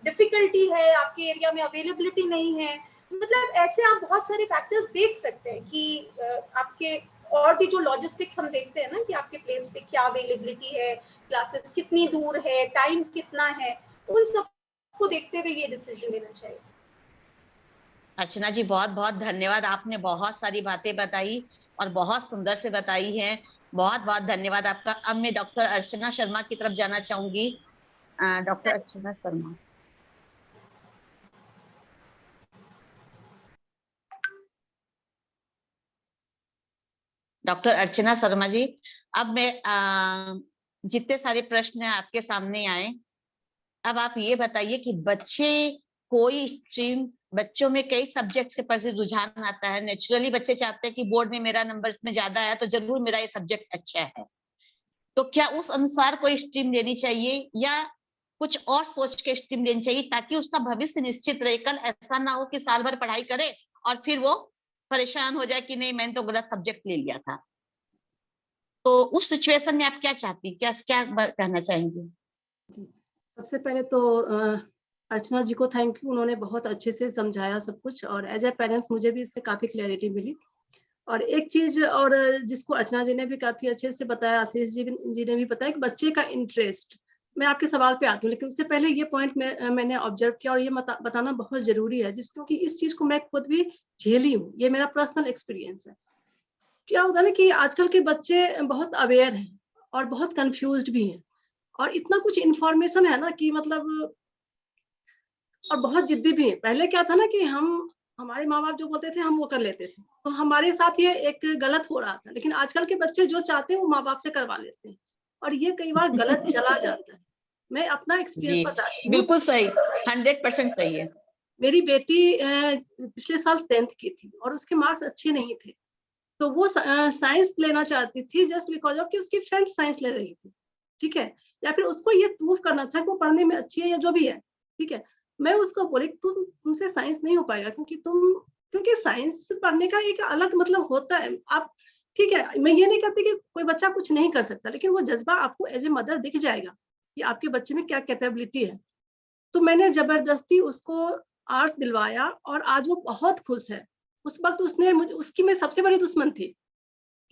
डिफिकल्टी है, आपके एरिया में अवेलेबिलिटी नहीं है, मतलब ऐसे आप बहुत सारे फैक्टर्स देख सकते हैं कि आपके और भी जो लॉजिस्टिक्स हम देखते हैं ना कि आपके प्लेस पे क्या अवेलेबिलिटी है, क्लासेस कितनी दूर है, टाइम कितना है, उन सब को देखते हुए ये डिसीजन लेना चाहिए। अर्चना जी बहुत बहुत धन्यवाद, आपने बहुत सारी बातें बताई और बहुत सुंदर से बताई हैं। बहुत बहुत धन्यवाद आपका। अब मैं डॉक्टर अर्चना शर्मा की तरफ जाना चाहूंगी। डॉक्टर अर्चना शर्मा। डॉक्टर अर्चना शर्मा जी, अब मैं जितने सारे प्रश्न आपके सामने आए, अब आप ये बताइए कि बच्चे कोई स्ट्रीम, बच्चों में कई सब्जेक्ट्स के प्रति रुझान आता है। नेचुरली बच्चे चाहते हैं कि बोर्ड में मेरा नंबर इसमें ज्यादा आया तो जरूर मेरा ये सब्जेक्ट अच्छा है। तो क्या उस अनुसार कोई स्ट्रीम लेनी चाहिए या कुछ और सोच के स्ट्रीम लेनी चाहिए, ताकि उसका भविष्य निश्चित रहे? कल ऐसा ना हो कि साल भर पढ़ाई करे और फिर वो परेशान हो जाए कि नहीं मैंने तो गलत सब्जेक्ट ले लिया था। तो उस सिचुएशन में आप क्या चाहती, क्या कहना चाहेंगे? सबसे पहले तो अर्चना जी को थैंक यू, उन्होंने बहुत अच्छे से समझाया सब कुछ, और एज ए पेरेंट्स मुझे भी इससे काफी क्लैरिटी मिली। और एक चीज और जिसको अर्चना जी ने भी काफी अच्छे से बताया, आशीष जी ने भी बताया कि बच्चे का इंटरेस्ट। मैं आपके सवाल पे आती हूँ, लेकिन उससे पहले ये पॉइंट मैंने ऑब्जर्व किया और ये बताना बहुत जरूरी है, क्योंकि इस चीज को मैं खुद भी झेली हूँ, ये मेरा पर्सनल एक्सपीरियंस है। क्या होता है ना कि आजकल के बच्चे बहुत अवेयर हैं और बहुत कंफ्यूज्ड भी हैं, और इतना कुछ इंफॉर्मेशन है ना कि मतलब, और बहुत जिद्दी भी है। पहले क्या था ना कि हमारे माँ बाप जो बोलते थे हम वो कर लेते थे, तो हमारे साथ ये एक गलत हो रहा था। लेकिन आजकल के बच्चे जो चाहते हैं वो माँ बाप से करवा लेते हैं, और ये कई बार गलत चला जाता है। मैं अपना एक्सपीरियंस बताती हूँ। बिल्कुल सही, 100% सही है। मेरी बेटी पिछले साल 10th की थी और उसके मार्क्स अच्छे नहीं थे, तो वो साइंस लेना चाहती थी जस्ट बिकॉज ऑफ कि उसकी फ्रेंड साइंस ले रही थी, ठीक है, या फिर उसको ये प्रूव करना था कि वो पढ़ने में अच्छी है या जो भी है, ठीक है। मैं उसको बोली तुमसे साइंस नहीं हो पाएगा, क्योंकि साइंस पढ़ने का एक अलग मतलब होता है। आप, ठीक है, मैं ये नहीं कहती कि कोई बच्चा कुछ नहीं कर सकता, लेकिन वो जज्बा आपको एज ए मदर दिख जाएगा कि आपके बच्चे में क्या कैपेबिलिटी है। तो मैंने जबरदस्ती उसको आर्ट्स दिलवाया और आज वो बहुत खुश है। उस वक्त उसने उसकी मैं सबसे बड़ी दुश्मन थी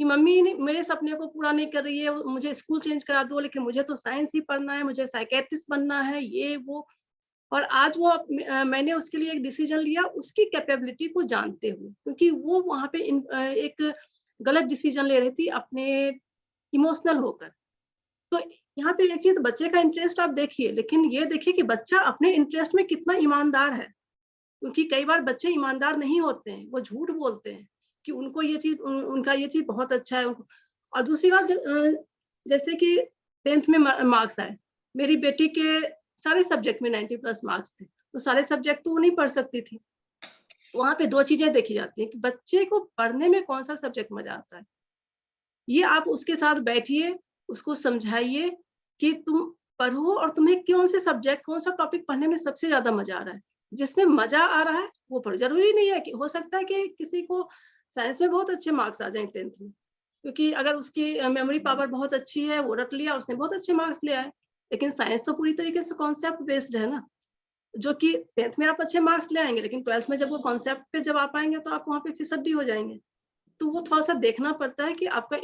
कि मम्मी ने मेरे सपने को पूरा नहीं कर रही है, मुझे स्कूल चेंज करा दो, लेकिन मुझे तो साइंस ही पढ़ना है, मुझे साइकेट्रिस्ट बनना है, ये वो। और आज वो मैंने उसके लिए एक डिसीजन लिया उसकी कैपेबिलिटी को जानते हुए, क्योंकि वो वहाँ पे एक गलत डिसीजन ले रही थी अपने इमोशनल होकर। तो यहाँ पे एक चीज, बच्चे का इंटरेस्ट आप देखिए, लेकिन ये देखिए कि बच्चा अपने इंटरेस्ट में कितना ईमानदार है, क्योंकि कई बार बच्चे ईमानदार नहीं होते हैं, वो झूठ बोलते हैं कि उनको ये चीज उनका ये चीज बहुत अच्छा है। और दूसरी बात, जैसे कि 10th में मार्क्स आए, मेरी बेटी के सारे सब्जेक्ट में 90+ मार्क्स थे, तो सारे सब्जेक्ट तो वो नहीं पढ़ सकती थी। वहां पे दो चीजें देखी जाती है कि बच्चे को पढ़ने में कौन सा सब्जेक्ट मजा आता है। ये आप उसके साथ बैठिए, उसको समझाइए कि तुम पढ़ो और तुम्हें कौन से सब्जेक्ट, कौन सा टॉपिक पढ़ने में सबसे ज्यादा मजा आ रहा है। जिसमें मजा आ रहा है वो पढ़ो। जरूरी नहीं है कि, हो सकता है कि किसी को साइंस में बहुत अच्छे मार्क्स आ जाए 10th में, क्योंकि अगर उसकी मेमोरी पावर बहुत अच्छी है, वो रट लिया, उसने बहुत अच्छे मार्क्स ले आए। लेकिन साइंस तो पूरी तरीके से कॉन्सेप्ट बेस्ड है ना, जो कि 10th में आप अच्छे मार्क्स ले आएंगे, लेकिन 12th में जब वो कॉन्सेप्ट पे जब आप आएंगे तो आप वहाँ पे फिसड्डी हो जाएंगे। तो वो थोड़ा सा देखना पड़ता है कि आपका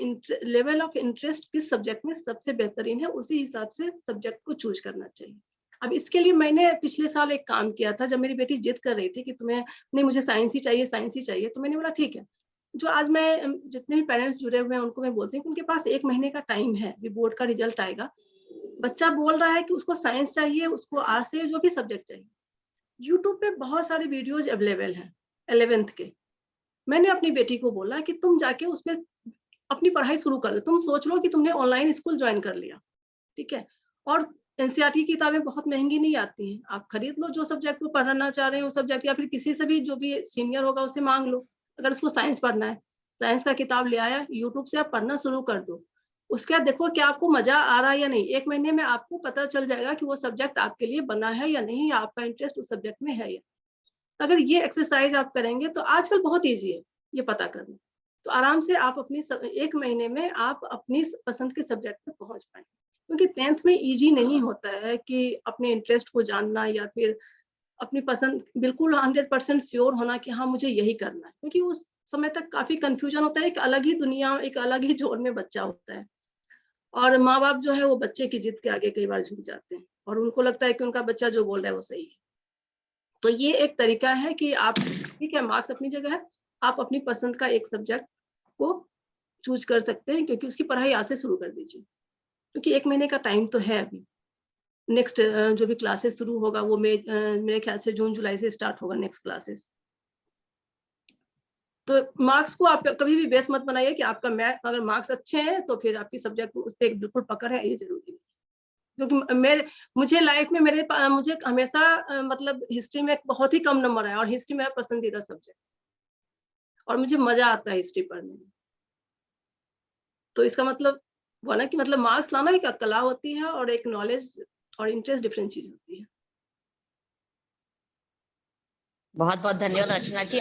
लेवल ऑफ इंटरेस्ट किस सब्जेक्ट में सबसे बेहतरीन है, उसी हिसाब से सब्जेक्ट को चूज करना चाहिए। अब इसके लिए मैंने पिछले साल एक काम किया था, जब मेरी बेटी जिद कर रही थी कि तुम्हें नहीं, मुझे साइंस ही चाहिए, साइंस ही चाहिए, तो मैंने बोला ठीक है। जो आज मैं जितने भी पेरेंट्स जुड़े हुए हैं उनको मैं बोलती हूँ कि उनके पास 1 महीने का टाइम है, अभी बोर्ड का रिजल्ट आएगा, बच्चा बोल रहा है कि उसको साइंस चाहिए, उसको आर्ट्स चाहिए, जो भी सब्जेक्ट चाहिए, यूट्यूब पे बहुत सारे वीडियोज अवेलेबल हैं 11th के। मैंने अपनी बेटी को बोला कि तुम जाके उसमें अपनी पढ़ाई शुरू कर दो। तुम सोच लो कि तुमने ऑनलाइन स्कूल ज्वाइन कर लिया, ठीक है, और एनसीईआरटी की किताबें बहुत महंगी नहीं आती हैं, आप खरीद लो जो सब्जेक्ट वो पढ़ना चाह रहे हैं वो सब्जेक्ट, या फिर किसी से भी जो भी सीनियर होगा उससे मांग लो। अगर उसको साइंस पढ़ना है, साइंस का किताब ले आया, यूट्यूब से आप पढ़ना शुरू कर दो। उसके बाद देखो कि आपको मजा आ रहा है या नहीं। 1 महीने में आपको पता चल जाएगा कि वो सब्जेक्ट आपके लिए बना है या नहीं, या आपका इंटरेस्ट उस सब्जेक्ट में है या। अगर ये एक्सरसाइज आप करेंगे तो आजकल बहुत ईजी है ये पता करना, तो आराम से आप अपनी 1 महीने में आप अपनी पसंद के सब्जेक्ट पे पहुंच पाएंगे। क्योंकि 10th में इजी नहीं होता है कि अपने इंटरेस्ट को जानना, या फिर अपनी पसंद बिल्कुल 100% श्योर होना कि हाँ मुझे यही करना है, क्योंकि उस समय तक काफी कंफ्यूजन होता है, एक अलग ही दुनिया, एक अलग ही जोन में बच्चा होता है। और माँ बाप जो है वो बच्चे की जिद के आगे कई बार झुक जाते हैं, और उनको लगता है कि उनका बच्चा जो बोल रहा है वो सही है। तो ये एक तरीका है कि आप ठीक है, मार्क्स अपनी जगह है, आप अपनी पसंद का एक सब्जेक्ट को चूज कर सकते हैं, क्योंकि उसकी पढ़ाई आज से शुरू कर दीजिए, क्योंकि 1 महीने का टाइम तो है अभी। नेक्स्ट जो भी क्लासेस शुरू होगा वो मेरे ख्याल से जून जुलाई से स्टार्ट होगा नेक्स्ट क्लासेस। तो मार्क्स को आप कभी भी बेस मत बनाइए कि आपका मैथ अगर मार्क्स अच्छे हैं तो फिर आपकी सब्जेक्ट उस पर बिल्कुल पकड़ है, ये जरूरी है। क्योंकि मुझे लाइफ में मुझे हमेशा मतलब हिस्ट्री में बहुत ही कम नंबर आया, और हिस्ट्री मेरा पसंदीदा सब्जेक्ट, और मुझे मजा आता है हिस्ट्री पढ़ने में। तो इसका मतलब वो ना कि मतलब मार्क्स लाना एक कला होती है, और एक नॉलेज और इंटरेस्ट डिफरेंट चीज होती है। बहुत बहुत धन्यवाद अर्चना जी,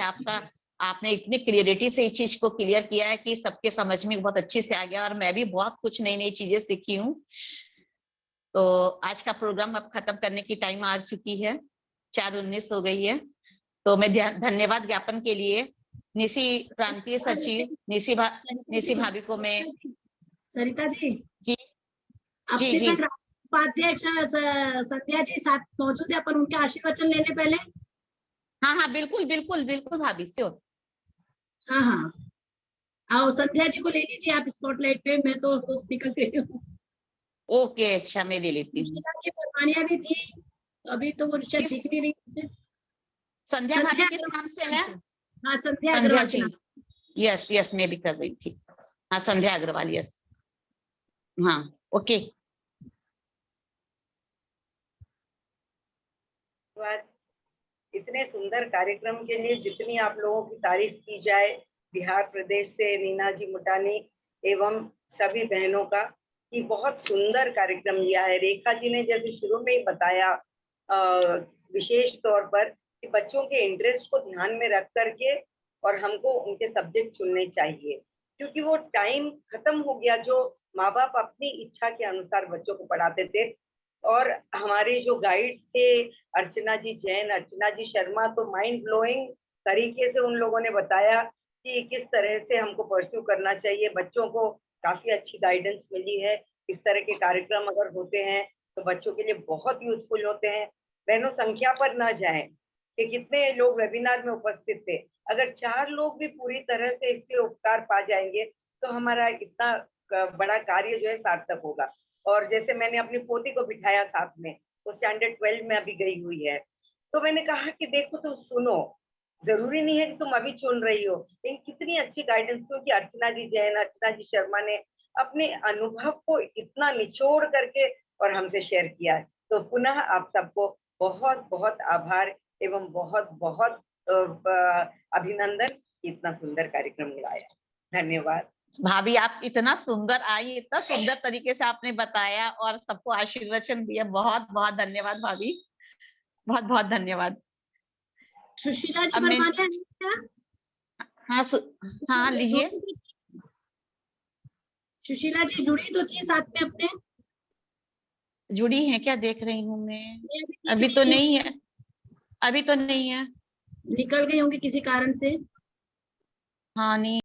आपने इतनी क्लियरिटी से इस चीज को क्लियर किया है कि सबके समझ में बहुत अच्छे से आ गया, और मैं भी बहुत कुछ नई नई चीजें सीखी हूँ। तो आज का प्रोग्राम अब खत्म करने की टाइम आ चुकी है, 4:19 हो गई है। तो मैं धन्यवाद ज्ञापन के लिए निसी प्रांतीय सचिव निसी भाभी को मैं, सरिता जी जी अपने साथ उपाध्यक्ष संध्या जी साथ मौजूद है, अपन उनके आशीर्वचन लेने पहले। हाँ बिल्कुल बिल्कुल बिल्कुल भाभी, श्योर। हाँ आओ संध्या जी को ले लीजिए आप स्पॉटलाइट पे, मैं तो स्पीकर दे रही हूँ। ओके, अच्छा मैं ले लेती हूँ। फरमानिया भी थी, अभी तो वो शायद दिख नहीं रही। संध्या भाभी किस नाम से है? हाँ संध्या अग्रवाल जी। यस मैं भी कर रही थी। हाँ संध्या अग्रवाल, यस। हाँ ओके। इतने सुंदर कार्यक्रम के लिए जितनी आप लोगों की तारीफ की जाए, बिहार प्रदेश से नीना जी मुटानी एवं सभी बहनों का, कि बहुत सुंदर कार्यक्रम लिया है। रेखा जी ने जैसे शुरू में ही बताया विशेष तौर पर कि बच्चों के इंटरेस्ट को ध्यान में रख करके और हमको उनके सब्जेक्ट चुनने चाहिए, क्योंकि वो टाइम खत्म हो गया जो माँ बाप अपनी इच्छा के अनुसार बच्चों को पढ़ाते थे। और हमारे जो गाइड थे अर्चना जी जैन, अर्चना जी शर्मा, तो माइंड ब्लोइंग तरीके से उन लोगों ने बताया कि किस तरह से हमको परस्यू करना चाहिए। बच्चों को काफी अच्छी गाइडेंस मिली है। इस तरह के कार्यक्रम अगर होते हैं तो बच्चों के लिए बहुत यूजफुल होते हैं। बहनों, संख्या पर न जाएं कि कितने लोग वेबिनार में उपस्थित थे। अगर 4 लोग भी पूरी तरह से इसके उपकार पा जाएंगे तो हमारा इतना बड़ा कार्य जो है सार्थक होगा। और जैसे मैंने अपनी पोती को बिठाया साथ में, तो स्टैंडर्ड 12 में अभी गई हुई है, तो मैंने कहा कि देखो तुम सुनो, जरूरी नहीं है कि तुम अभी चुन रही हो, लेकिन कितनी अच्छी गाइडेंस, क्योंकि अर्चना जी जैन, अर्चना जी शर्मा ने अपने अनुभव को इतना निचोड़ करके और हमसे शेयर किया है। तो पुनः आप सबको बहुत बहुत आभार एवं बहुत बहुत अभिनंदन, इतना सुंदर कार्यक्रम मिलाया। धन्यवाद भाभी, आप इतना सुंदर आई, इतना सुंदर तरीके से आपने बताया और सबको आशीर्वचन दिया। बहुत बहुत धन्यवाद भाभी, बहुत बहुत धन्यवाद। सुशीला जी हाँ लीजिए। सुशीला जी जुड़ी तो थी साथ में अपने? जुड़ी है क्या? देख रही हूँ मैं, अभी तो नहीं है, अभी तो नहीं है। निकल गई होंगी किसी कारण से। हाँ नहीं